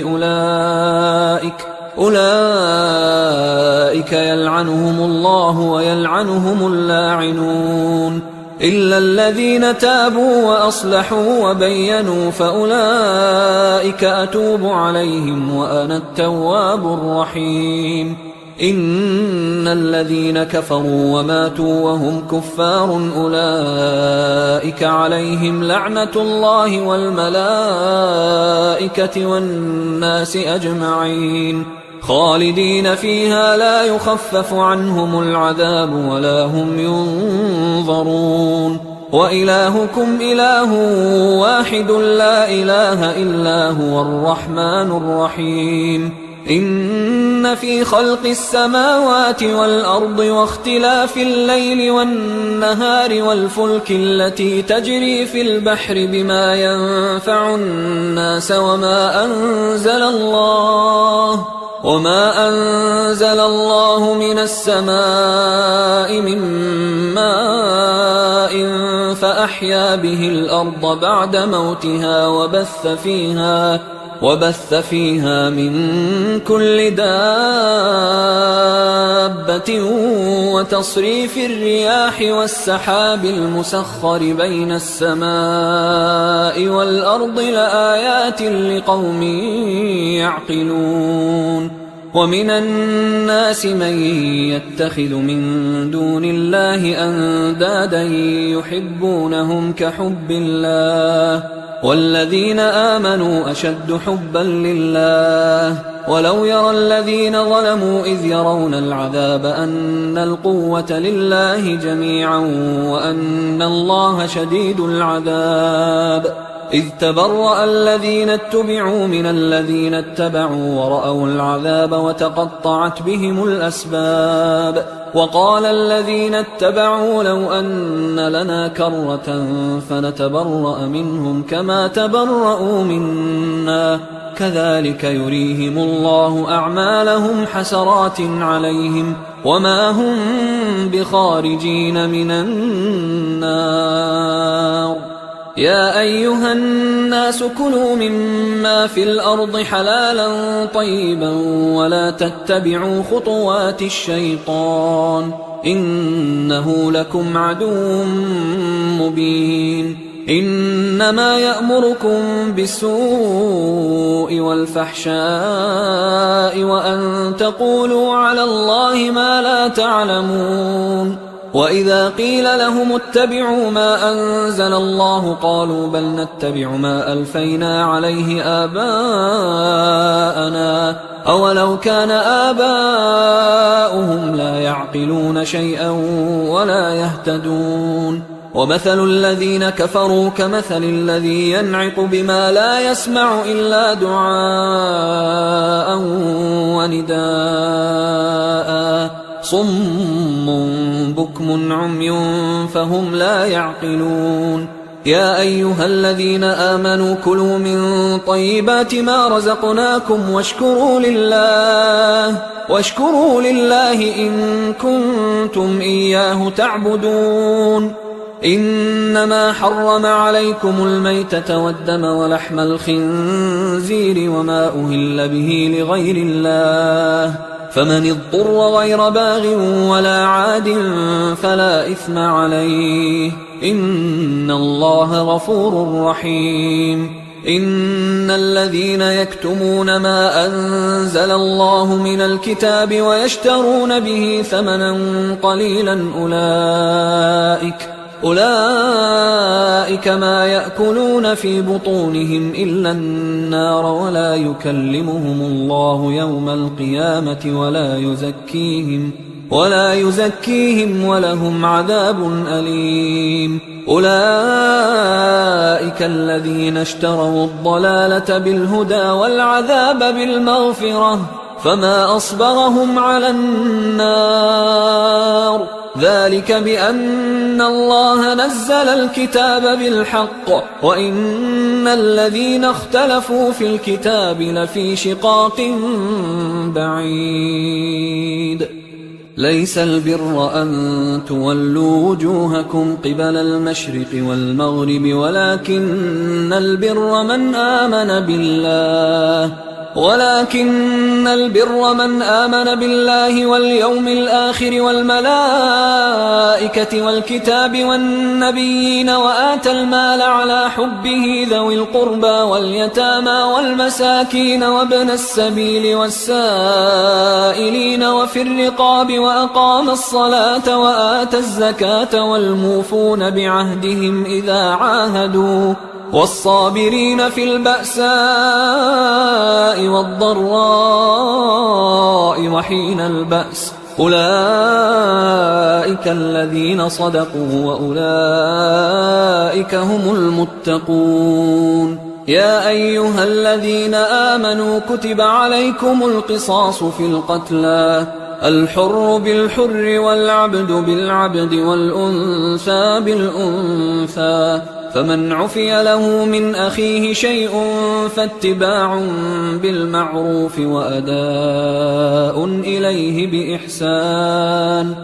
أولئك يلعنهم الله ويلعنهم اللاعنون إلا الذين تابوا وأصلحوا وبينوا فأولئك أتوب عليهم وأنا التواب الرحيم إن الذين كفروا وماتوا وهم كفار أولئك عليهم لعنة الله والملائكة والناس أجمعين خالدين فيها لا يخفف عنهم العذاب ولا هم ينظرون وإلهكم إله واحد لا إله إلا هو الرحمن الرحيم إن في خلق السماوات والأرض واختلاف الليل والنهار والفلك التي تجري في البحر بما ينفع الناس وما أنزل الله من السماء من ماء فأحيا به الأرض بعد موتها وبث فيها من كل دابة وتصريف الرياح والسحاب المسخر بين السماء والأرض لآيات لقوم يعقلون ومن الناس من يتخذ من دون الله أندادا يحبونهم كحب الله والذين آمنوا أشد حبا لله ولو يرى الذين ظلموا إذ يرون العذاب أن القوة لله جميعا وأن الله شديد العذاب إذ تبرأ الذين اتبعوا من الذين اتبعوا ورأوا العذاب وتقطعت بهم الأسباب وقال الذين اتبعوا لو أن لنا كرة فنتبرأ منهم كما تبرأوا منا كذلك يريهم الله أعمالهم حسرات عليهم وما هم بخارجين من النار. يا أيها الناس كلوا مما في الأرض حلالا طيبا ولا تتبعوا خطوات الشيطان إنه لكم عدو مبين. إنما يأمركم بالسوء والفحشاء وأن تقولوا على الله ما لا تعلمون. وإذا قيل لهم اتبعوا ما أنزل الله قالوا بل نتبع ما ألفينا عليه آباءنا أولو كان آباؤهم لا يعقلون شيئا ولا يهتدون. ومثل الذين كفروا كمثل الذي ينعق بما لا يسمع إلا دعاء ونداء صم بكم عمي فهم لا يعقلون. يا أيها الذين آمنوا كلوا من طيبات ما رزقناكم واشكروا لله إن كنتم إياه تعبدون. إنما حرم عليكم الميتة والدم ولحم الخنزير وما أهل به لغير الله فمن اضطر غير باغ ولا عاد فلا إثم عليه إن الله غفور رحيم. إن الذين يكتمون ما أنزل الله من الكتاب ويشترون به ثمنا قليلا أولئك ما يأكلون في بطونهم إلا النار ولا يكلمهم الله يوم القيامة ولا يزكيهم ولهم عذاب أليم. أولئك الذين اشتروا الضلالة بالهدى والعذاب بالمغفرة فما أصبرهم على النار ذلك بأن الله نزل الكتاب بالحق وإن الذين اختلفوا في الكتاب لفي شقاق بعيد. ليس البر أن تولوا وجوهكم قبل المشرق والمغرب ولكن البر من آمن بالله واليوم الآخر والملائكة والكتاب والنبيين وآتى المال على حبه ذوي القربى واليتامى والمساكين وابن السبيل والسائلين وفي الرقاب وأقام الصلاة وآتى الزكاة والموفون بعهدهم إذا عاهدوا والصابرين في البأساء والضراء وحين البأس أولئك الذين صدقوا وأولئك هم المتقون. يا أيها الذين آمنوا كتب عليكم القصاص في القتلى الحر بالحر والعبد بالعبد والأنثى بالأنثى فمن عفي له من أخيه شيء فاتباع بالمعروف وأداء إليه بإحسان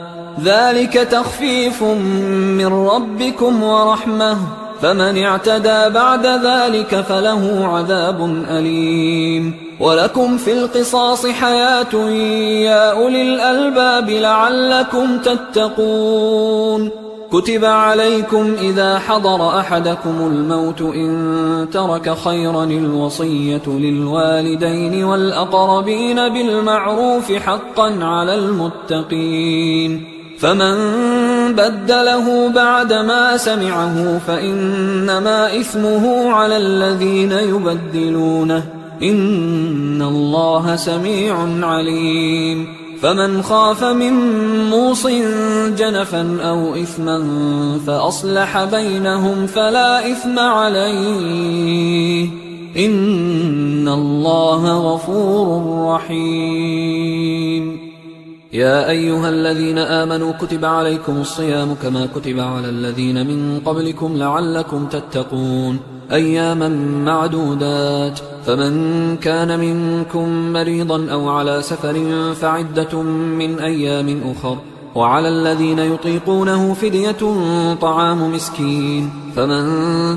ذلك تخفيف من ربكم ورحمة فمن اعتدى بعد ذلك فله عذاب أليم. ولكم في القصاص حياة يا أولي الألباب لعلكم تتقون. كتب عليكم إذا حضر أحدكم الموت إن ترك خيرا الوصية للوالدين والأقربين بالمعروف حقا على المتقين فمن بدله بعدما سمعه فإنما إثمه على الذين يبدلونه إن الله سميع عليم. فمن خاف من موص جنفا أو إثما فأصلح بينهم فلا إثم عليه إن الله غفور رحيم. يا أيها الذين آمنوا كتب عليكم الصيام كما كتب على الذين من قبلكم لعلكم تتقون أياما معدودات فمن كان منكم مريضا أو على سفر فعدة من أيام أخر وعلى الذين يطيقونه فدية طعام مسكين فمن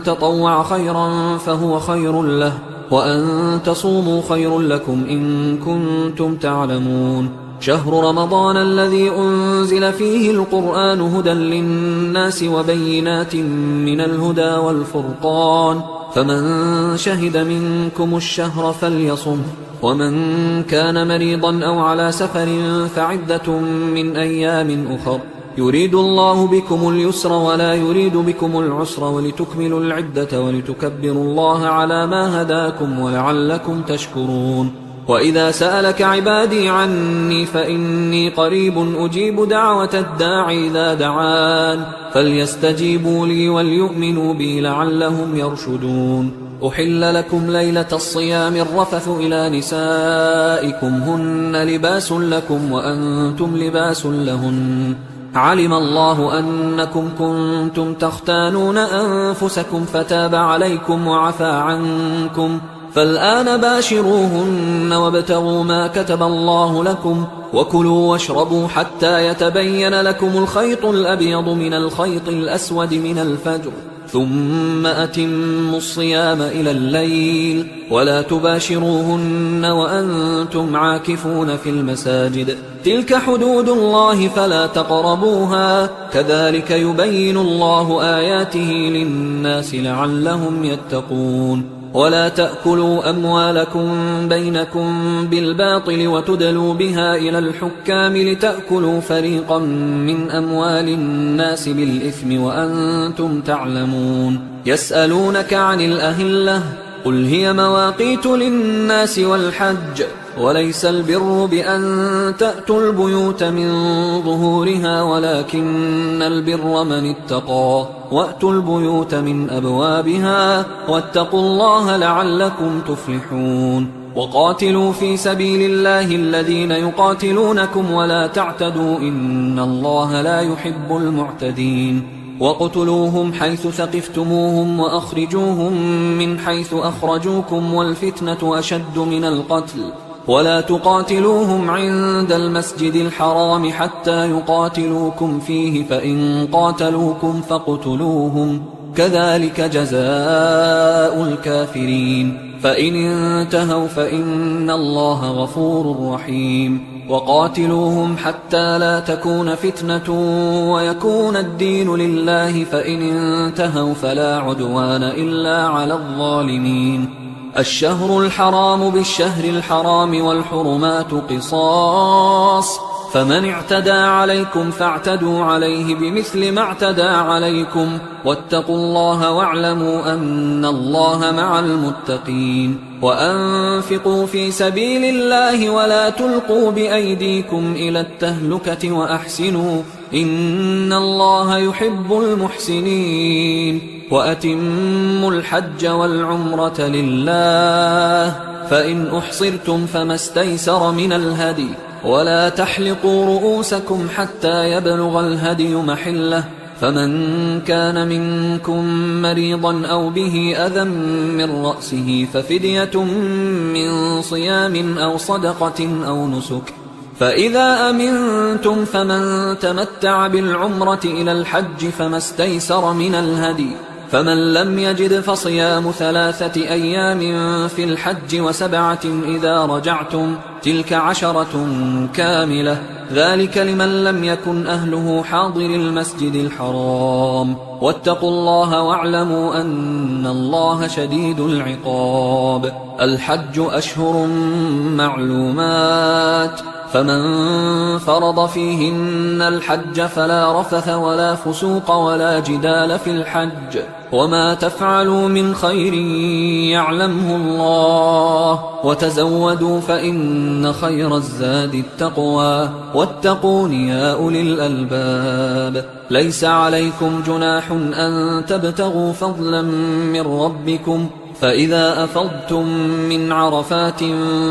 تطوع خيرا فهو خير له وأن تصوموا خير لكم إن كنتم تعلمون شهر رمضان الذي أنزل فيه القرآن هدى للناس وبينات من الهدى والفرقان فمن شهد منكم الشهر فليصمه ومن كان مريضا أو على سفر فعدة من أيام أخر يريد الله بكم اليسر ولا يريد بكم العسر ولتكملوا العدة ولتكبروا الله على ما هداكم ولعلكم تشكرون وإذا سألك عبادي عني فإني قريب أجيب دعوة الداعي إذا دعان فليستجيبوا لي وليؤمنوا بي لعلهم يرشدون أحل لكم ليلة الصيام الرفث إلى نسائكم هن لباس لكم وأنتم لباس لهن علم الله أنكم كنتم تختانون أنفسكم فتاب عليكم وعفى عنكم فالآن باشروهن وابتغوا ما كتب الله لكم وكلوا واشربوا حتى يتبين لكم الخيط الأبيض من الخيط الأسود من الفجر ثم أتموا الصيام إلى الليل ولا تباشروهن وأنتم عاكفون في المساجد تلك حدود الله فلا تقربوها كذلك يبين الله آياته للناس لعلهم يتقون ولا تأكلوا أموالكم بينكم بالباطل وتدلوا بها إلى الحكام لتأكلوا فريقا من أموال الناس بالإثم وأنتم تعلمون يسألونك عن الأهلة قل هي مواقيت للناس والحج وليس البر بأن تأتوا البيوت من ظهورها ولكن البر من اتقى وأتوا البيوت من أبوابها واتقوا الله لعلكم تفلحون وقاتلوا في سبيل الله الذين يقاتلونكم ولا تعتدوا إن الله لا يحب المعتدين وقتلوهم حيث ثقفتموهم وأخرجوهم من حيث أخرجوكم والفتنة أشد من القتل ولا تقاتلوهم عند المسجد الحرام حتى يقاتلوكم فيه فإن قاتلوكم فاقتلوهم كذلك جزاء الكافرين فإن انتهوا فإن الله غفور رحيم وقاتلوهم حتى لا تكون فتنة ويكون الدين لله فإن انتهوا فلا عدوان إلا على الظالمين الشهر الحرام بالشهر الحرام والحرمات قصاص فمن اعتدى عليكم فاعتدوا عليه بمثل ما اعتدى عليكم واتقوا الله واعلموا أن الله مع المتقين وأنفقوا في سبيل الله ولا تلقوا بأيديكم إلى التهلكة وأحسنوا إن الله يحب المحسنين وأتموا الحج والعمرة لله فإن أحصرتم فما استيسر من الهدي ولا تحلقوا رؤوسكم حتى يبلغ الهدي محله فمن كان منكم مريضا أو به أذى من رأسه ففدية من صيام أو صدقة أو نسك فإذا أمنتم فمن تمتع بالعمرة إلى الحج فما استيسر من الهدي فمن لم يجد فصيام 3 أيام في الحج و7 إذا رجعتم تلك 10 كاملة ذلك لمن لم يكن أهله حاضر المسجد الحرام واتقوا الله واعلموا أن الله شديد العقاب الحج أشهر معلومات فمن فرض فيهن الحج فلا رفث ولا فسوق ولا جدال في الحج وما تفعلوا من خير يعلمه الله وتزودوا فإن خير الزاد التقوى واتقون يا أولي الألباب ليس عليكم جناح أن تبتغوا فضلا من ربكم فإذا أفضتم من عرفات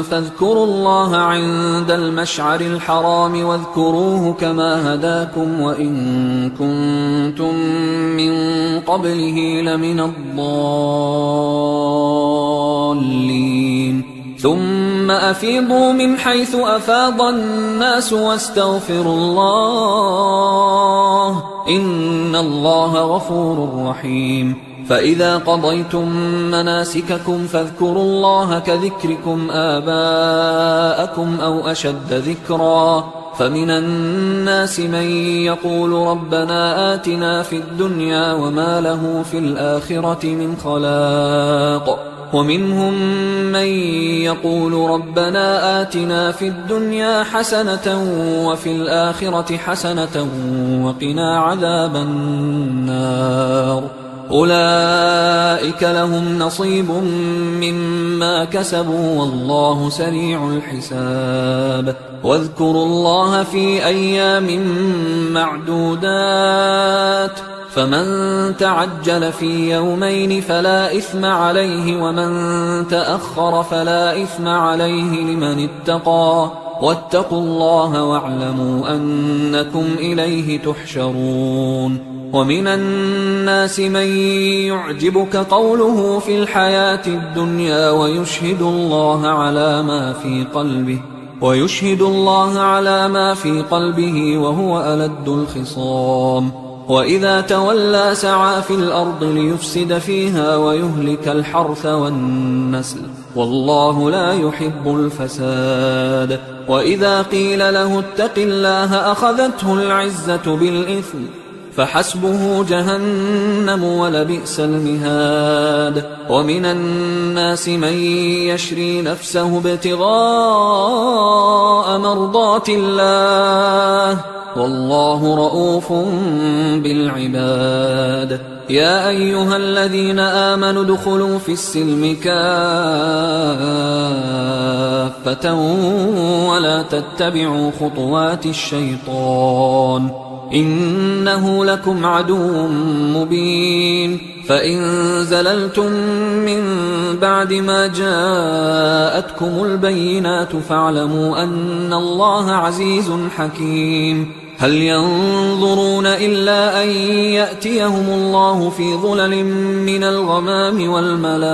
فاذكروا الله عند المشعر الحرام واذكروه كما هداكم وإن كنتم من قبله لمن الضالين ثم أفيضوا من حيث أفاض الناس واستغفروا الله إن الله غفور رحيم فإذا قضيتم مناسككم فاذكروا الله كذكركم آباءكم أو أشد ذكرا فمن الناس من يقول ربنا آتنا في الدنيا وما له في الآخرة من خلاق ومنهم من يقول ربنا آتنا في الدنيا حسنة وفي الآخرة حسنة وقنا عذاب النار أولئك لهم نصيب مما كسبوا والله سريع الحساب واذكروا الله في أيام معدودات فمن تعجل في يومين فلا إثم عليه ومن تأخر فلا إثم عليه لمن اتقى واتقوا الله واعلموا أنكم إليه تحشرون ومن الناس من يعجبك قوله في الحياة الدنيا ويشهد الله على ما في قلبه وهو ألد الخصام وإذا تولى سعى في الأرض ليفسد فيها ويهلك الحرث والنسل والله لا يحب الفساد وإذا قيل له اتق الله أخذته العزة بالإثم فحسبه جهنم ولبئس المهاد ومن الناس من يشري نفسه ابتغاء مرضات الله والله رؤوف بالعباد يا أيها الذين آمنوا ادخلوا في السلم كافة ولا تتبعوا خطوات الشيطان إنه لكم عدو مبين فإن زللتم من بعد ما جاءتكم البينات فاعلموا أن الله عزيز حكيم هل ينظرون إلا أن يأتيهم الله في ظلل من الغمام والملائكة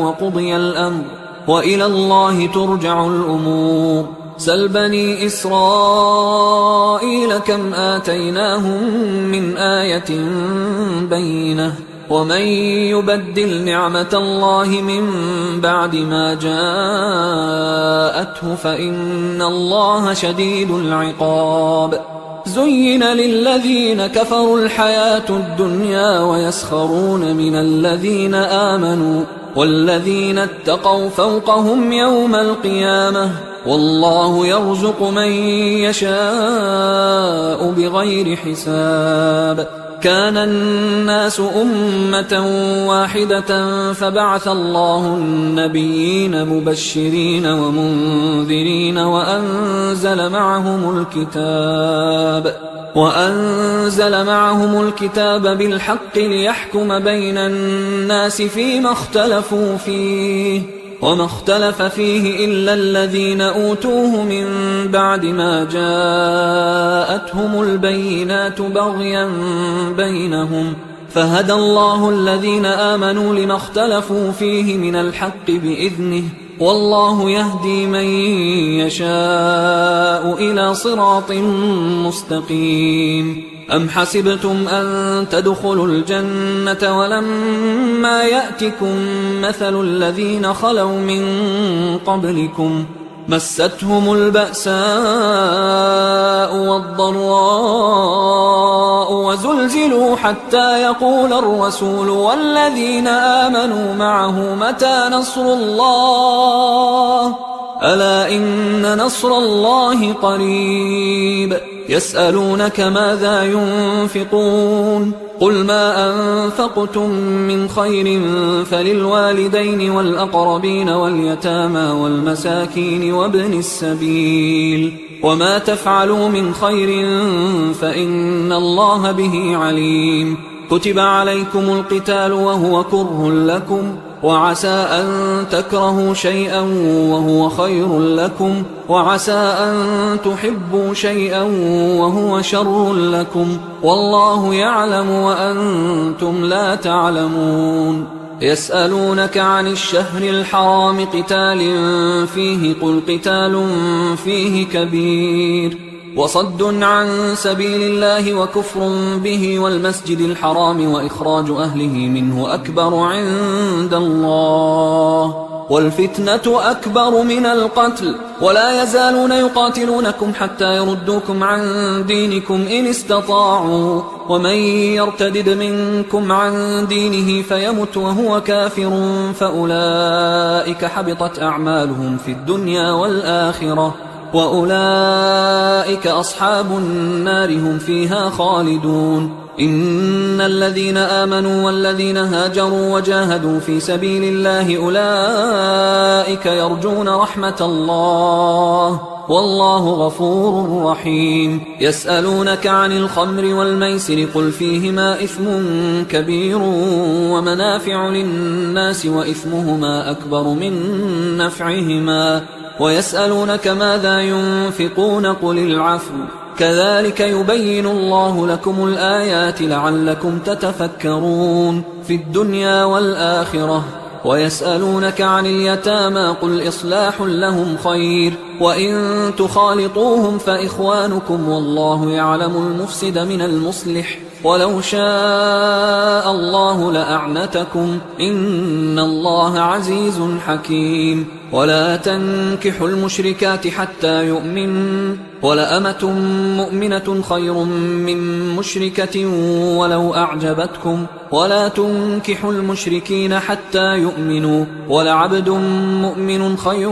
وقضي الأمر وإلى الله ترجع الأمور سل بني إسرائيل كم آتيناهم من آية بينة ومن يبدل نعمة الله من بعد ما جاءته فإن الله شديد العقاب زين للذين كفروا الحياة الدنيا ويسخرون من الذين آمنوا والذين اتقوا فوقهم يوم القيامة والله يرزق من يشاء بغير حساب كان الناس أمة واحدة فبعث الله النبيين مبشرين ومنذرين وأنزل معهم الكتاب بالحق ليحكم بين الناس فيما اختلفوا فيه وما اختلف فيه إلا الذين أوتوه من بعد ما جاءتهم البينات بغيا بينهم فهدى الله الذين آمنوا لما اختلفوا فيه من الحق بإذنه والله يهدي من يشاء إلى صراط مستقيم أم حسبتم أن تدخلوا الجنة ولما يأتكم مثل الذين خلوا من قبلكم مستهم البأساء والضراء وزلزلوا حتى يقول الرسول والذين آمنوا معه متى نصر الله ألا إن نصر الله قريب يسألونك ماذا ينفقون قل ما أنفقتم من خير فللوالدين والأقربين واليتامى والمساكين وابن السبيل وما تفعلوا من خير فإن الله به عليم كتب عليكم القتال وهو كره لكم، وعسى أن تكرهوا شيئا وهو خير لكم، وعسى أن تحبوا شيئا وهو شر لكم، والله يعلم وأنتم لا تعلمون. يسألونك عن الشهر الحرام قتال فيه، قل قتال فيه كبير، وصد عن سبيل الله وكفر به والمسجد الحرام وإخراج أهله منه أكبر عند الله، والفتنة أكبر من القتل، ولا يزالون يقاتلونكم حتى يردوكم عن دينكم إن استطاعوا، ومن يرتدد منكم عن دينه فيمت وهو كافر فأولئك حبطت أعمالهم في الدنيا والآخرة، وأولئك أصحاب النار هم فيها خالدون. إن الذين آمنوا والذين هاجروا وجاهدوا في سبيل الله أولئك يرجون رحمة الله، والله غفور رحيم. يسألونك عن الخمر والميسر قل فيهما إثم كبير ومنافع للناس وإثمهما أكبر من نفعهما، ويسألونك ماذا ينفقون قل العفو، كذلك يبين الله لكم الآيات لعلكم تتفكرون في الدنيا والآخرة. ويسألونك عن اليتامى قل إصلاح لهم خير، وإن تخالطوهم فإخوانكم والله يعلم المفسد من المصلح، ولو شاء الله لأعنتكم إن الله عزيز حكيم. ولا تنكحوا المشركات حتى يؤمنوا، ولأمة مؤمنة خير من مشركة ولو أعجبتكم، ولا تنكحوا المشركين حتى يؤمنوا، ولعبد مؤمن خير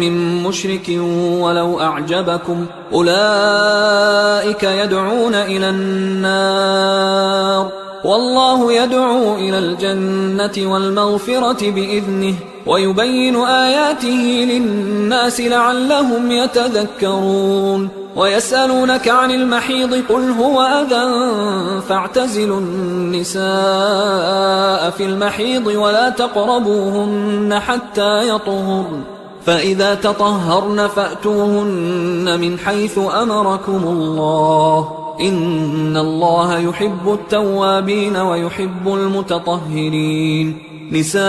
من مشرك ولو أعجبكم، أولئك يدعون إلى النار والله يدعو إلى الجنة والمغفرة بإذنه، ويبين آياته للناس لعلهم يتذكرون. ويسألونك عن المحيض قل هو أذى فاعتزلوا النساء في المحيض ولا تقربوهن حتى يطهرن، فإذا تطهرن فأتوهن من حيث أمركم الله، إن الله يحب التوابين ويحب المتطهرين. نساؤكم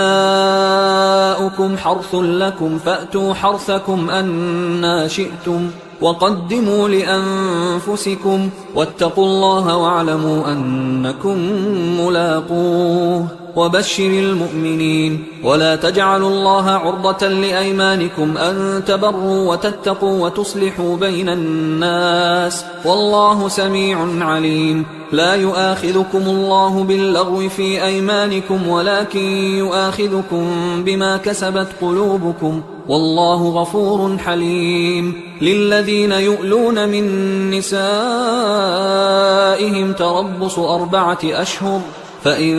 حرث لكم فأتوا حرثكم أنى شئتم، وقدموا لأنفسكم واتقوا الله واعلموا أنكم ملاقوه، وبشر المؤمنين. ولا تجعلوا الله عرضة لأيمانكم أن تبروا وتتقوا وتصلحوا بين الناس، والله سميع عليم. لا يؤاخذكم الله باللغو في أيمانكم ولكن يؤاخذكم بما كسبت قلوبكم، والله غفور حليم. للذين يؤلون من نسائهم تربص 4 أشهر، فإن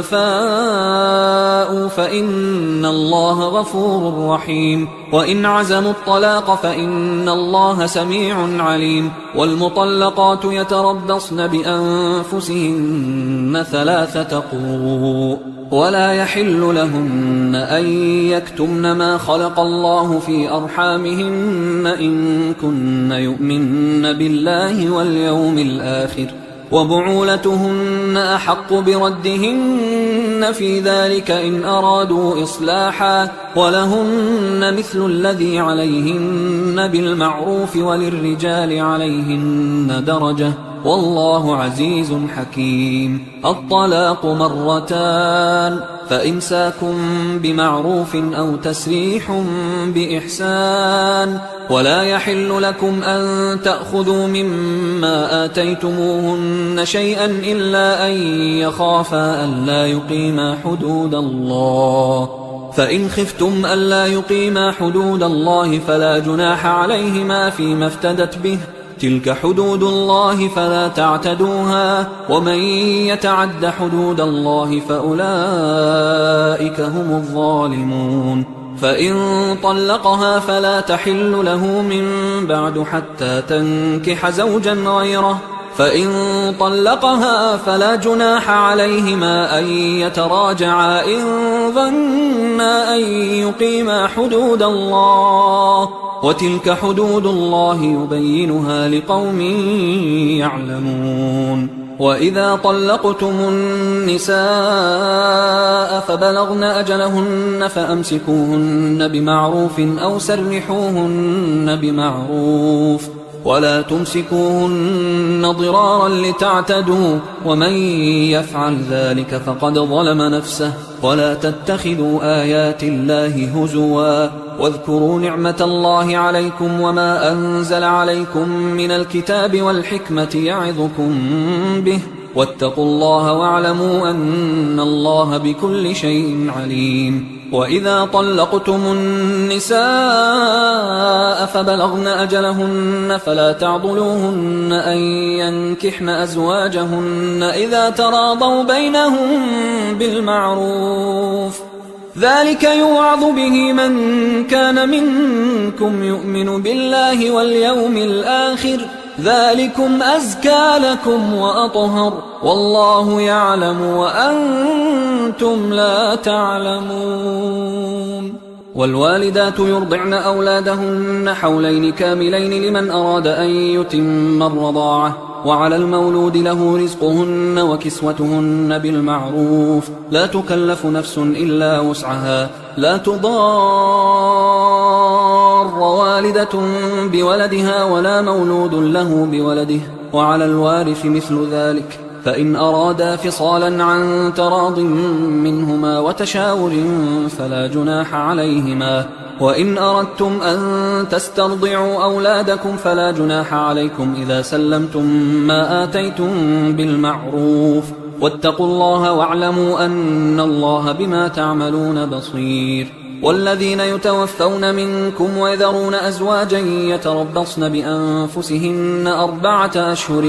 فاءوا فإن الله غفور رحيم، وإن عزموا الطلاق فإن الله سميع عليم. والمطلقات يتربصن بأنفسهن 3 قروء، ولا يحل لهن أن يكتمن ما خلق الله في أرحامهن إن كن يؤمن بالله واليوم الآخر، وبعولتهن أحق بردهن في ذلك إن أرادوا إصلاحا، ولهن مثل الذي عليهن بالمعروف وللرجال عليهن درجة، والله عزيز حكيم. الطلاق 2، فإمساك بمعروف أو تسريح بإحسان، ولا يحل لكم أن تأخذوا مما آتيتموهن شيئا إلا أن يخافا ألا يقيما حدود الله، فإن خفتم ألا يقيما حدود الله فلا جناح عليهما فيما افتدت به، تلك حدود الله فلا تعتدوها، ومن يتعد حدود الله فأولئك هم الظالمون. فإن طلقها فلا تحل له من بعد حتى تنكح زوجا غيره، فإن طلقها فلا جناح عليهما أن يتراجعا إن ظنا أن يقيما حدود الله، وتلك حدود الله يبينها لقوم يعلمون. وإذا طلقتم النساء فبلغن أجلهن فأمسكوهن بمعروف أو سرحوهن بمعروف، ولا تمسكوهن ضرارا لتعتدوا، ومن يفعل ذلك فقد ظلم نفسه. ولا تتخذوا آيات الله هزوا، واذكروا نعمة الله عليكم وما أنزل عليكم من الكتاب والحكمة يعظكم به، واتقوا الله واعلموا أن الله بكل شيء عليم. وإذا طلقتم النساء فبلغن أجلهن فلا تعضلوهن أن ينكحن أزواجهن إذا تراضوا بينهم بالمعروف، ذلك يوعظ به من كان منكم يؤمن بالله واليوم الآخر، ذلكم أزكى لكم وأطهر، والله يعلم وأنتم لا تعلمون. والوالدات يرضعن أولادهن حولين كاملين لمن أراد أن يتم الرضاعة، وعلى المولود له رزقهن وكسوتهن بالمعروف، لا تكلف نفس إلا وسعها، لا تضار والدة بولدها ولا مولود له بولده، وعلى الوارث مثل ذلك، فإن أرادا فصالا عن تراض منهما وتشاور فلا جناح عليهما. وإن أردتم أن تسترضعوا أولادكم فلا جناح عليكم إذا سلمتم ما آتيتم بالمعروف، واتقوا الله واعلموا أن الله بما تعملون بصير. والذين يتوفون منكم ويذرون أزواجا يتربصن بأنفسهن 4 أشهر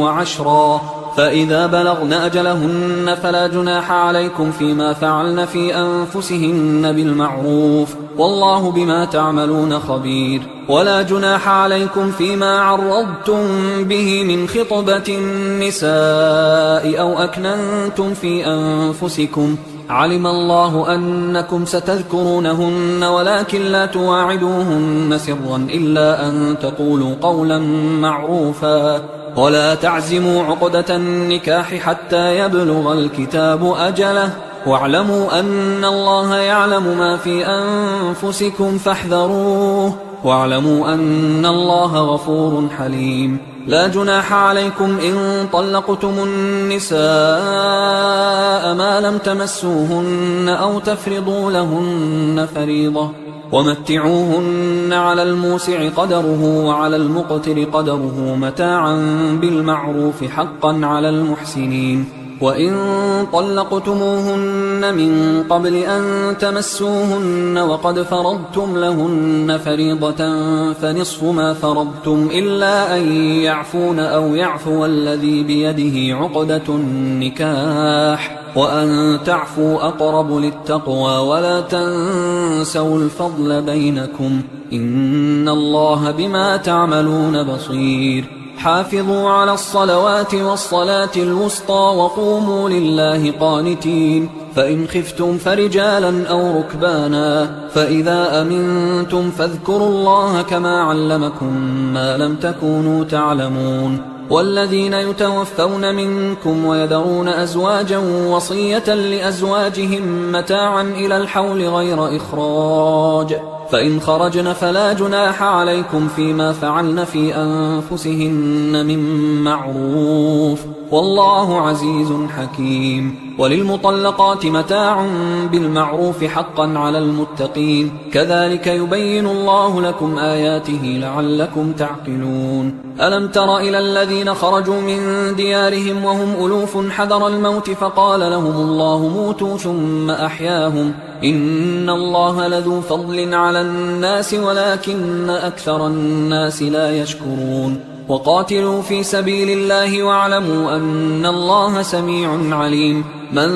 و10، فإذا بلغن أجلهن فلا جناح عليكم فيما فعلن في أنفسهن بالمعروف، والله بما تعملون خبير. ولا جناح عليكم فيما عرضتم به من خطبة النساء أو أكننتم في أنفسكم، علم الله أنكم ستذكرونهن ولكن لا تواعدوهن سرا إلا أن تقولوا قولا معروفا، ولا تعزموا عقدة النكاح حتى يبلغ الكتاب أجله، واعلموا أن الله يعلم ما في أنفسكم فاحذروه، واعلموا أن الله غفور حليم. لا جناح عليكم إن طلقتم النساء ما لم تمسوهن أو تفرضوا لهن فريضة، ومتعوهن على الموسع قدره وعلى المقتر قدره متاعا بالمعروف حقا على المحسنين. وإن طلقتموهن من قبل أن تمسوهن وقد فرضتم لهن فريضة فنصف ما فرضتم إلا أن يعفون أو يعفو الذي بيده عقدة النكاح، وأن تعفوا أقرب للتقوى، ولا تنسوا الفضل بينكم، إن الله بما تعملون بصير. حافظوا على الصلوات والصلاة الوسطى وقوموا لله قانتين، فإن خفتم فرجالا أو ركبانا، فإذا أمنتم فاذكروا الله كما علمكم ما لم تكونوا تعلمون. والذين يتوفون منكم ويذرون أزواجا وصية لأزواجهم متاعا إلى الحول غير إخراج، فإن خرجن فلا جناح عليكم فيما فعلن في أنفسهن من معروف، والله عزيز حكيم. وللمطلقات متاع بالمعروف حقا على المتقين، كذلك يبين الله لكم آياته لعلكم تعقلون. ألم تر إلى الذين خرجوا من ديارهم وهم ألوف حذر الموت فقال لهم الله موتوا ثم أحياهم، إن الله لذو فضل على الناس ولكن أكثر الناس لا يشكرون. وقاتلوا في سبيل الله واعلموا أن الله سميع عليم. من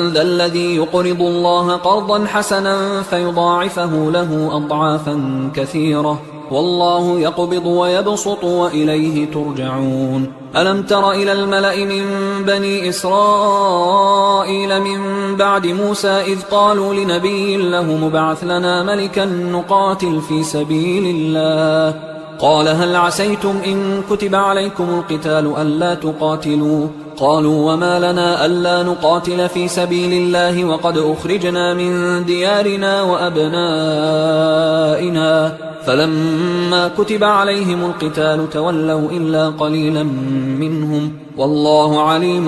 ذا الذي يقرض الله قرضا حسنا فيضاعفه له أضعافا كثيرة والله يقبض ويبسط وإليه ترجعون. ألم تر إلى الملأ من بني إسرائيل من بعد موسى إذ قالوا لنبي له مبعث لنا ملكا نقاتل في سبيل الله قال هل عسيتم إن كتب عليكم القتال ألا تقاتلوا قالوا وما لنا ألا نقاتل في سبيل الله وقد أخرجنا من ديارنا وأبنائنا فلما كتب عليهم القتال تولوا إلا قليلا منهم والله عليم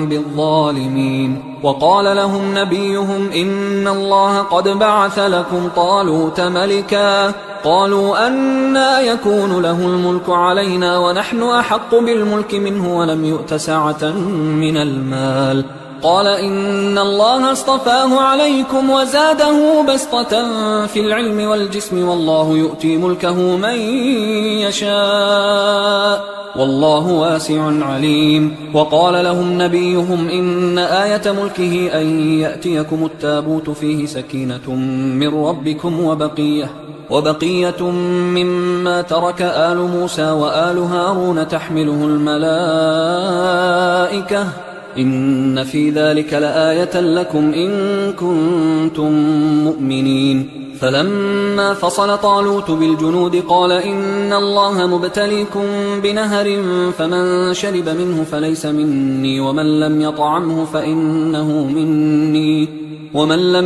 بالظالمين. وقال لهم نبيهم إن الله قد بعث لكم طالوت ملكا قالوا أنى يكون له الملك علينا ونحن أحق بالملك منه ولم يؤت سعة من المال قال إن الله اصطفاه عليكم وزاده بسطة في العلم والجسم والله يؤتي ملكه من يشاء والله واسع عليم. وقال لهم نبيهم إن آية ملكه أن يأتيكم التابوت فيه سكينة من ربكم وبقية مما ترك آل موسى وآل هارون تحمله الملائكة إن في ذلك لآية لكم إن كنتم مؤمنين. فلما فصل طالوت بالجنود قال إن الله مبتليكم بنهر فمن شرب منه فليس مني ومن لم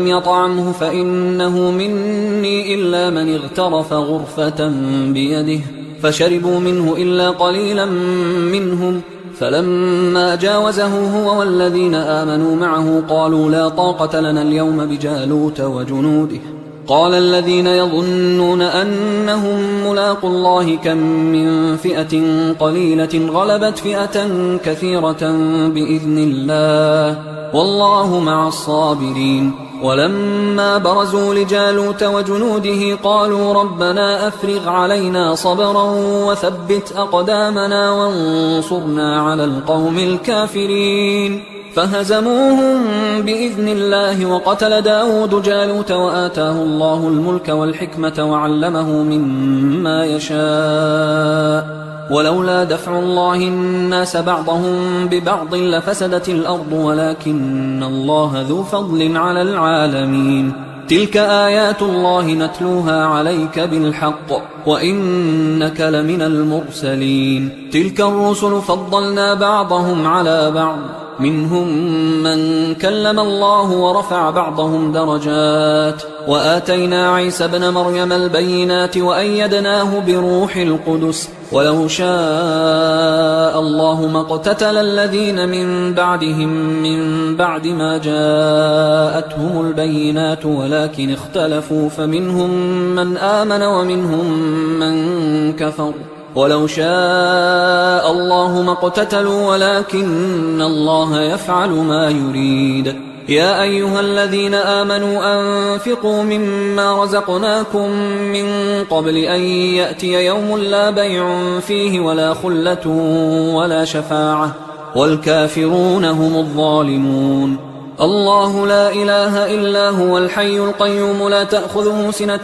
يطعمه فإنه مني إلا من اغترف غرفة بيده فشربوا منه إلا قليلا منهم فلما جاوزه هو والذين آمنوا معه قالوا لا طاقة لنا اليوم بجالوت وجنوده قال الذين يظنون أنهم ملاقوا الله كم من فئة قليلة غلبت فئة كثيرة بإذن الله والله مع الصابرين. ولما برزوا لجالوت وجنوده قالوا ربنا أفرغ علينا صبرا وثبت أقدامنا وانصرنا على القوم الكافرين فهزموهم بإذن الله. وقتل داود جالوت وآتاه الله الملك والحكمة وعلمه مما يشاء ولولا دفع الله الناس بعضهم ببعض لفسدت الأرض ولكن الله ذو فضل على العالمين. تلك آيات الله نتلوها عليك بالحق وإنك لمن المرسلين. تلك الرسل فضلنا بعضهم على بعض منهم من كلم الله ورفع بعضهم درجات وآتينا عيسى ابن مريم البينات وأيدناه بروح القدس ولو شاء الله ما اقتتل الذين من بعدهم من بعد ما جاءتهم البينات ولكن اختلفوا فمنهم من آمن ومنهم من كفر ولو شاء الله ما اقتتلوا ولكن الله يفعل ما يريد. يا أيها الذين آمنوا أنفقوا مما رزقناكم من قبل أن يأتي يوم لا بيع فيه ولا خلة ولا شفاعة والكافرون هم الظالمون. الله لا إله إلا هو الحي القيوم لا تأخذه سنة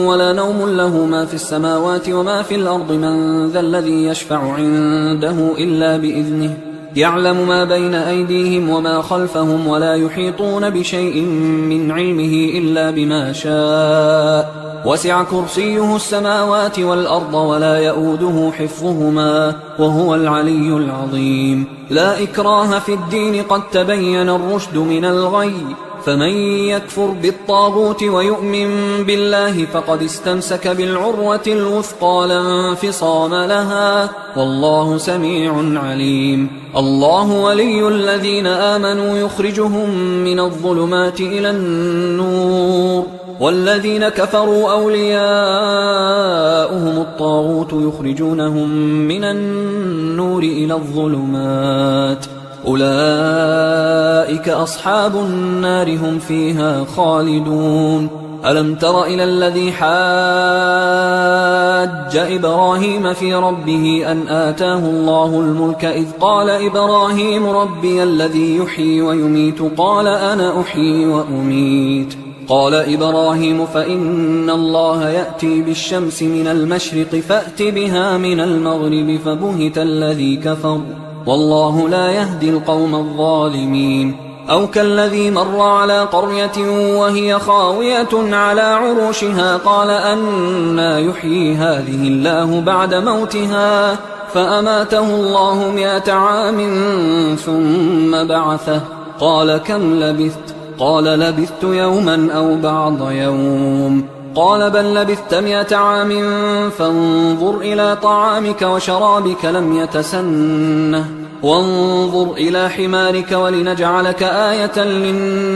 ولا نوم له ما في السماوات وما في الأرض من ذا الذي يشفع عنده إلا بإذنه يعلم ما بين أيديهم وما خلفهم ولا يحيطون بشيء من علمه إلا بما شاء وسع كرسيه السماوات والأرض ولا يؤوده حفظهما وهو العلي العظيم. لا إكراه في الدين قد تبين الرشد من الغي فمن يكفر بالطاغوت ويؤمن بالله فقد استمسك بالعروة الوثقى لا انفصام لها والله سميع عليم. الله ولي الذين آمنوا يخرجهم من الظلمات إلى النور والذين كفروا أولياؤهم الطاغوت يخرجونهم من النور إلى الظلمات أولئك أصحاب النار هم فيها خالدون. ألم تر إلى الذي حاج إبراهيم في ربه أن آتاه الله الملك إذ قال إبراهيم ربي الذي يحيي ويميت قال أنا أحيي وأميت قال إبراهيم فإن الله يأتي بالشمس من المشرق فأت بها من المغرب فبهت الذي كفر والله لا يهدي القوم الظالمين. أو كالذي مر على قرية وهي خاوية على عروشها قال أنى يحيي هذه الله بعد موتها فأماته الله 100 عام ثم بعثه قال كم لبثت؟ قال لبثت يوما أو بعض يوم. قال بل لبثت 100 عام فانظر إلى طعامك وشرابك لم يتسنه وانظر إلى حمارك ولنجعلك آية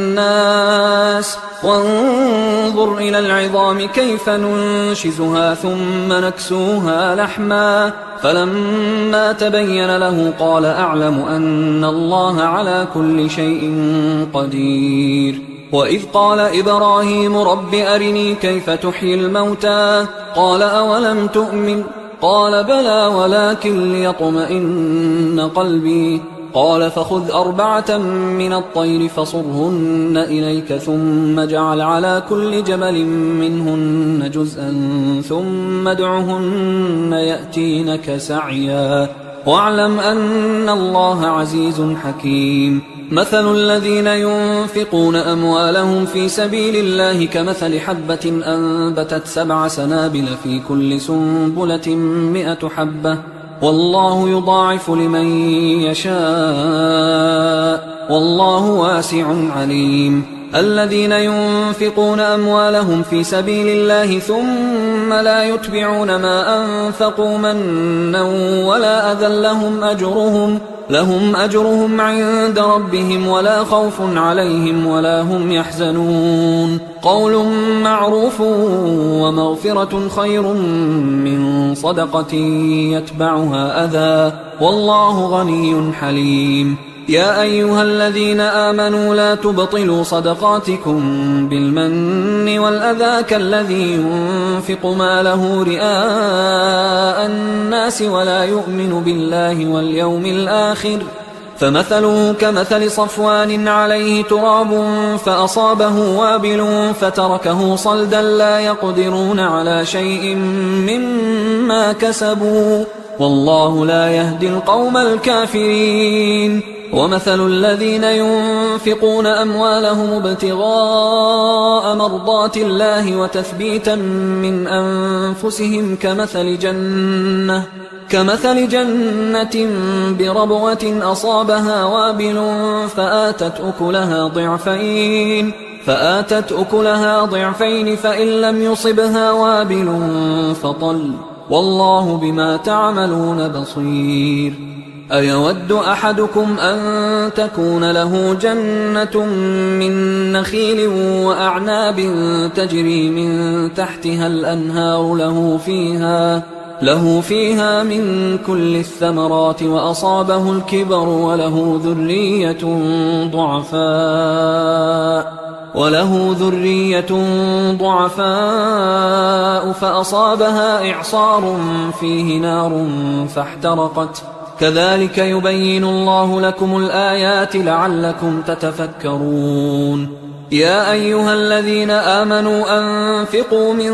للناس وانظر إلى العظام كيف ننشزها ثم نكسوها لحما فلما تبين له قال أعلم أن الله على كل شيء قدير. وإذ قال إبراهيم رب أرني كيف تحيي الموتى قال أولم تؤمن قال بلى ولكن ليطمئن قلبي قال فخذ 4 من الطير فصرهن إليك ثم اجعل على كل جبل منهن جزءا ثم ادعهن يأتينك سعيا واعلم أن الله عزيز حكيم. مثل الذين ينفقون أموالهم في سبيل الله كمثل حبة أنبتت 7 سنابل في كل سنبلة 100 حبة والله يضاعف لمن يشاء والله واسع عليم. الذين ينفقون أموالهم في سبيل الله ثم لا يتبعون ما أنفقوا منا ولا أذى لهم أجرهم عند ربهم ولا خوف عليهم ولا هم يحزنون. قول معروف ومغفرة خير من صدقة يتبعها أذى والله غني حليم. يا أيها الذين آمنوا لا تبطلوا صدقاتكم بالمن والأذى كالذي ينفق ماله رئاء الناس ولا يؤمن بالله واليوم الآخر فمثله كمثل صفوان عليه تراب فأصابه وابل فتركه صلدا لا يقدرون على شيء مما كسبوا والله لا يهدي القوم الكافرين. ومثل الذين ينفقون أموالهم ابتغاء مرضات الله وتثبيتا من أنفسهم كمثل جنة بربوة أصابها وابل فآتت أكلها ضعفين فإن لم يصبها وابل فطل والله بما تعملون بصير. أيود أحدكم أن تكون له جنة من نخيل وأعناب تجري من تحتها الأنهار له فيها من كل الثمرات وأصابه الكبر وله ذرية ضعفاء فأصابها إعصار فيه نار فاحترقت كذلك يبين الله لكم الآيات لعلكم تتفكرون. يا أيها الذين آمنوا أنفقوا من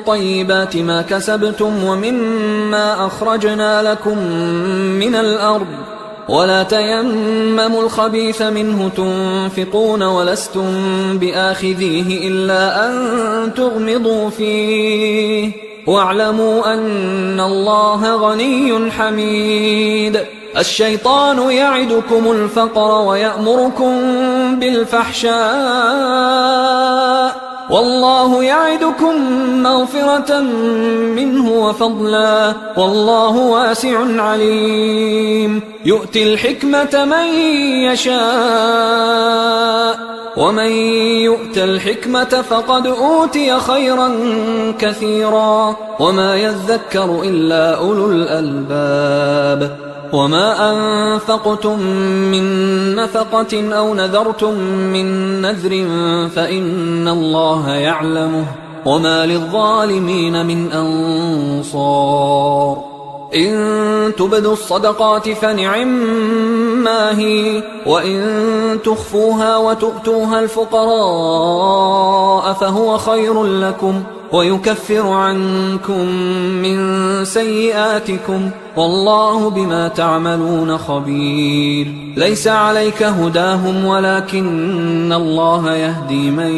طيبات ما كسبتم ومما أخرجنا لكم من الأرض ولا تيمموا الخبيث منه تنفقون ولستم بآخذيه إلا أن تغمضوا فيه واعلموا أن الله غني حميد. الشيطان يعدكم الفقر ويأمركم بالفحشاء والله يعدكم مغفرة منه وفضلا والله واسع عليم. يؤتي الحكمة من يشاء ومن يؤت الحكمة فقد أوتي خيرا كثيرا وما يذكر إلا أولو الألباب. وما أنفقتم من نفقة أو نذرتم من نذر فإن الله يعلمه وما للظالمين من أنصار. إن تبدوا الصدقات فنعما هي، وإن تخفوها وتؤتوها الفقراء فهو خير لكم ويكفر عنكم من سيئاتكم والله بما تعملون خبير. ليس عليك هداهم ولكن الله يهدي من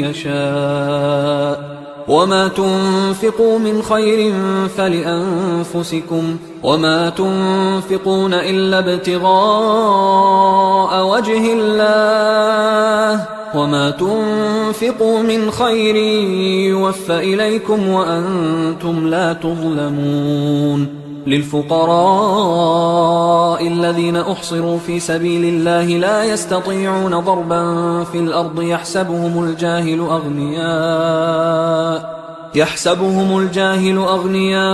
يشاء. وما تنفقوا من خير فلأنفسكم وما تنفقون إلا ابتغاء وجه الله وما تنفقوا من خير يوفى إليكم وأنتم لا تظلمون. للفقراء الذين أحصروا في سبيل الله لا يستطيعون ضربا في الأرض يحسبهم الجاهل أغنياء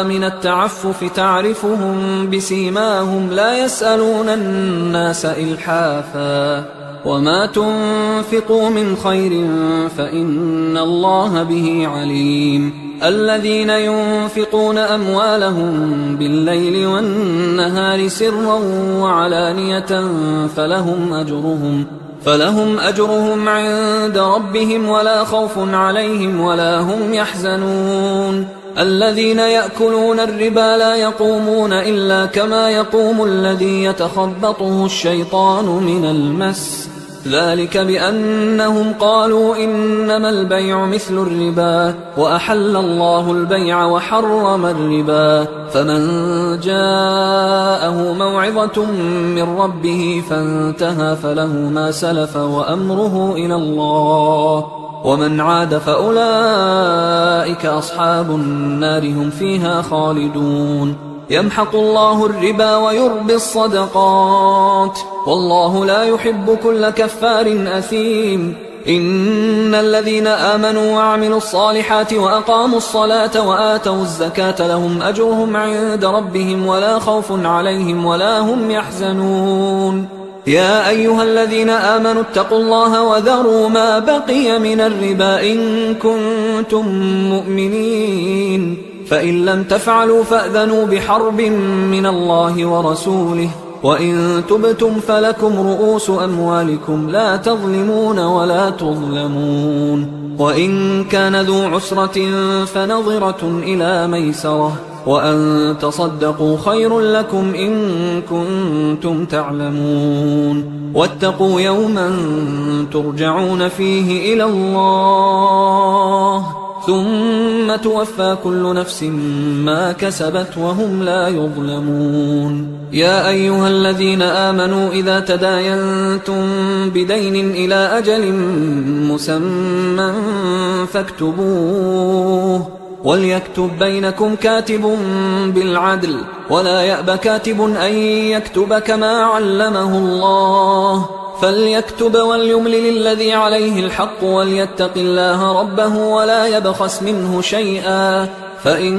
من التعفف تعرفهم بسيماهم لا يسألون الناس إلحافا. وما تنفقوا من خير فإن الله به عليم. الذين ينفقون أموالهم بالليل والنهار سرا وعلانية فلهم أجرهم عند ربهم ولا خوف عليهم ولا هم يحزنون. الذين يأكلون الربا لا يقومون إلا كما يقوم الذي يتخبطه الشيطان من المس، ذلك بأنهم قالوا إنما البيع مثل الربا وأحل الله البيع وحرم الربا. فمن جاءه موعظة من ربه فانتهى فله ما سلف وأمره إلى الله ومن عاد فأولئك أصحاب النار هم فيها خالدون. يمحق الله الربا ويربي الصدقات والله لا يحب كل كفار أثيم. إن الذين آمنوا وعملوا الصالحات وأقاموا الصلاة وآتوا الزكاة لهم أجرهم عند ربهم ولا خوف عليهم ولا هم يحزنون. يا أيها الذين آمنوا اتقوا الله وذروا ما بقي من الربا إن كنتم مؤمنين، فإن لم تفعلوا فأذنوا بحرب من الله ورسوله، وإن تبتم فلكم رؤوس أموالكم لا تظلمون ولا تظلمون. وإن كان ذو عسرة فنظرة إلى ميسرة وأن تصدقوا خير لكم إن كنتم تعلمون. واتقوا يوما ترجعون فيه إلى الله ثم توفى كل نفس ما كسبت وهم لا يظلمون. يا أيها الذين آمنوا إذا تداينتم بدين إلى أجل مسمى فاكتبوه وليكتب بينكم كاتب بالعدل ولا يأب كاتب أن يكتب كما علمه الله، فليكتب وليملل الذي عليه الحق وليتق الله ربه ولا يبخس منه شيئا، فإن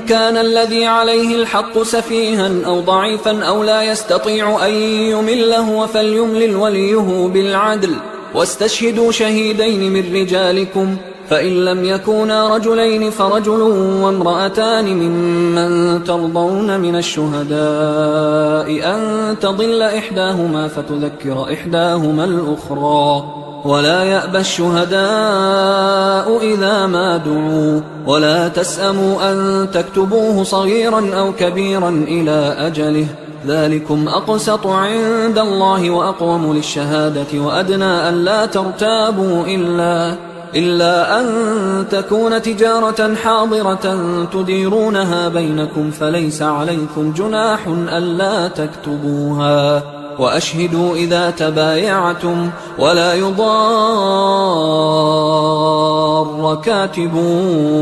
كان الذي عليه الحق سفيها أو ضعيفا أو لا يستطيع أن يمله فليملل وليه بالعدل واستشهدوا شهيدين من رجالكم، فإن لم يكونا رجلين فرجل وامرأتان ممن ترضون من الشهداء أن تضل إحداهما فتذكر إحداهما الأخرى، ولا يأبى الشهداء إذا ما دعوا، ولا تسأموا أن تكتبوه صغيرا أو كبيرا إلى أجله، ذلكم أقسط عند الله وأقوم للشهادة وأدنى أن لا ترتابوا إلا أن تكون تجارة حاضرة تديرونها بينكم فليس عليكم جناح ألا تكتبوها، وأشهدوا إذا تبايعتم ولا يضار كاتب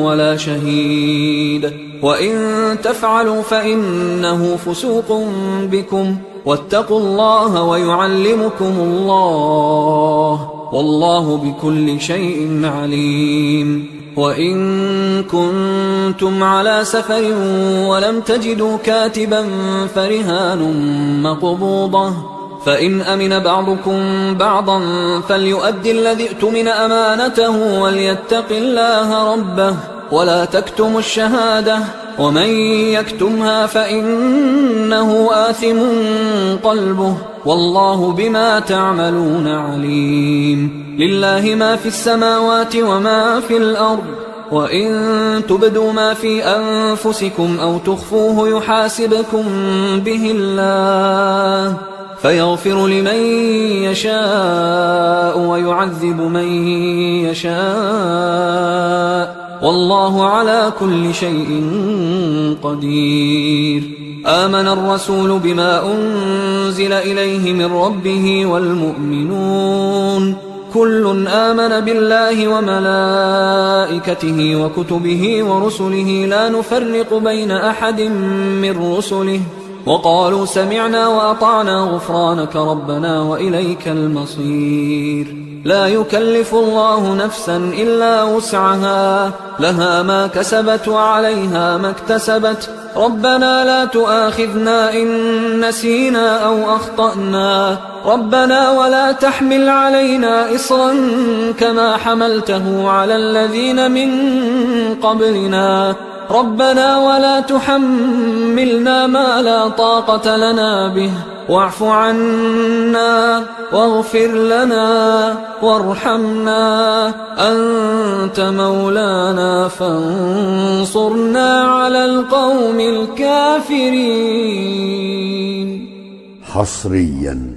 ولا شهيد، وإن تفعلوا فإنه فسوق بكم، واتقوا الله ويعلمكم الله والله بكل شيء عليم. وإن كنتم على سفر ولم تجدوا كاتبا فرهان مقبوضة، فإن أمن بعضكم بعضا فليؤدي الذي اؤتمن أمانته وليتق الله ربه ولا تكتموا الشهادة ومن يكتمها فإنه آثم قلبه والله بما تعملون عليم. لله ما في السماوات وما في الأرض، وإن تبدوا ما في أنفسكم أو تخفوه يحاسبكم به الله فيغفر لمن يشاء ويعذب من يشاء والله على كل شيء قدير. آمن الرسول بما أنزل إليه من ربه والمؤمنون كل آمن بالله وملائكته وكتبه ورسله لا نفرق بين أحد من رسله وقالوا سمعنا وأطعنا غفرانك ربنا وإليك المصير. لا يكلف الله نفسا إلا وسعها لها ما كسبت وعليها ما اكتسبت ربنا لا تؤاخذنا إن نسينا أو أخطأنا ربنا ولا تحمل علينا إصرا كما حملته على الذين من قبلنا ربنا ولا تحملنا ما لا طاقة لنا به واعف عنا واغفر لنا وارحمنا أنت مولانا فانصرنا على القوم الكافرين. حصريا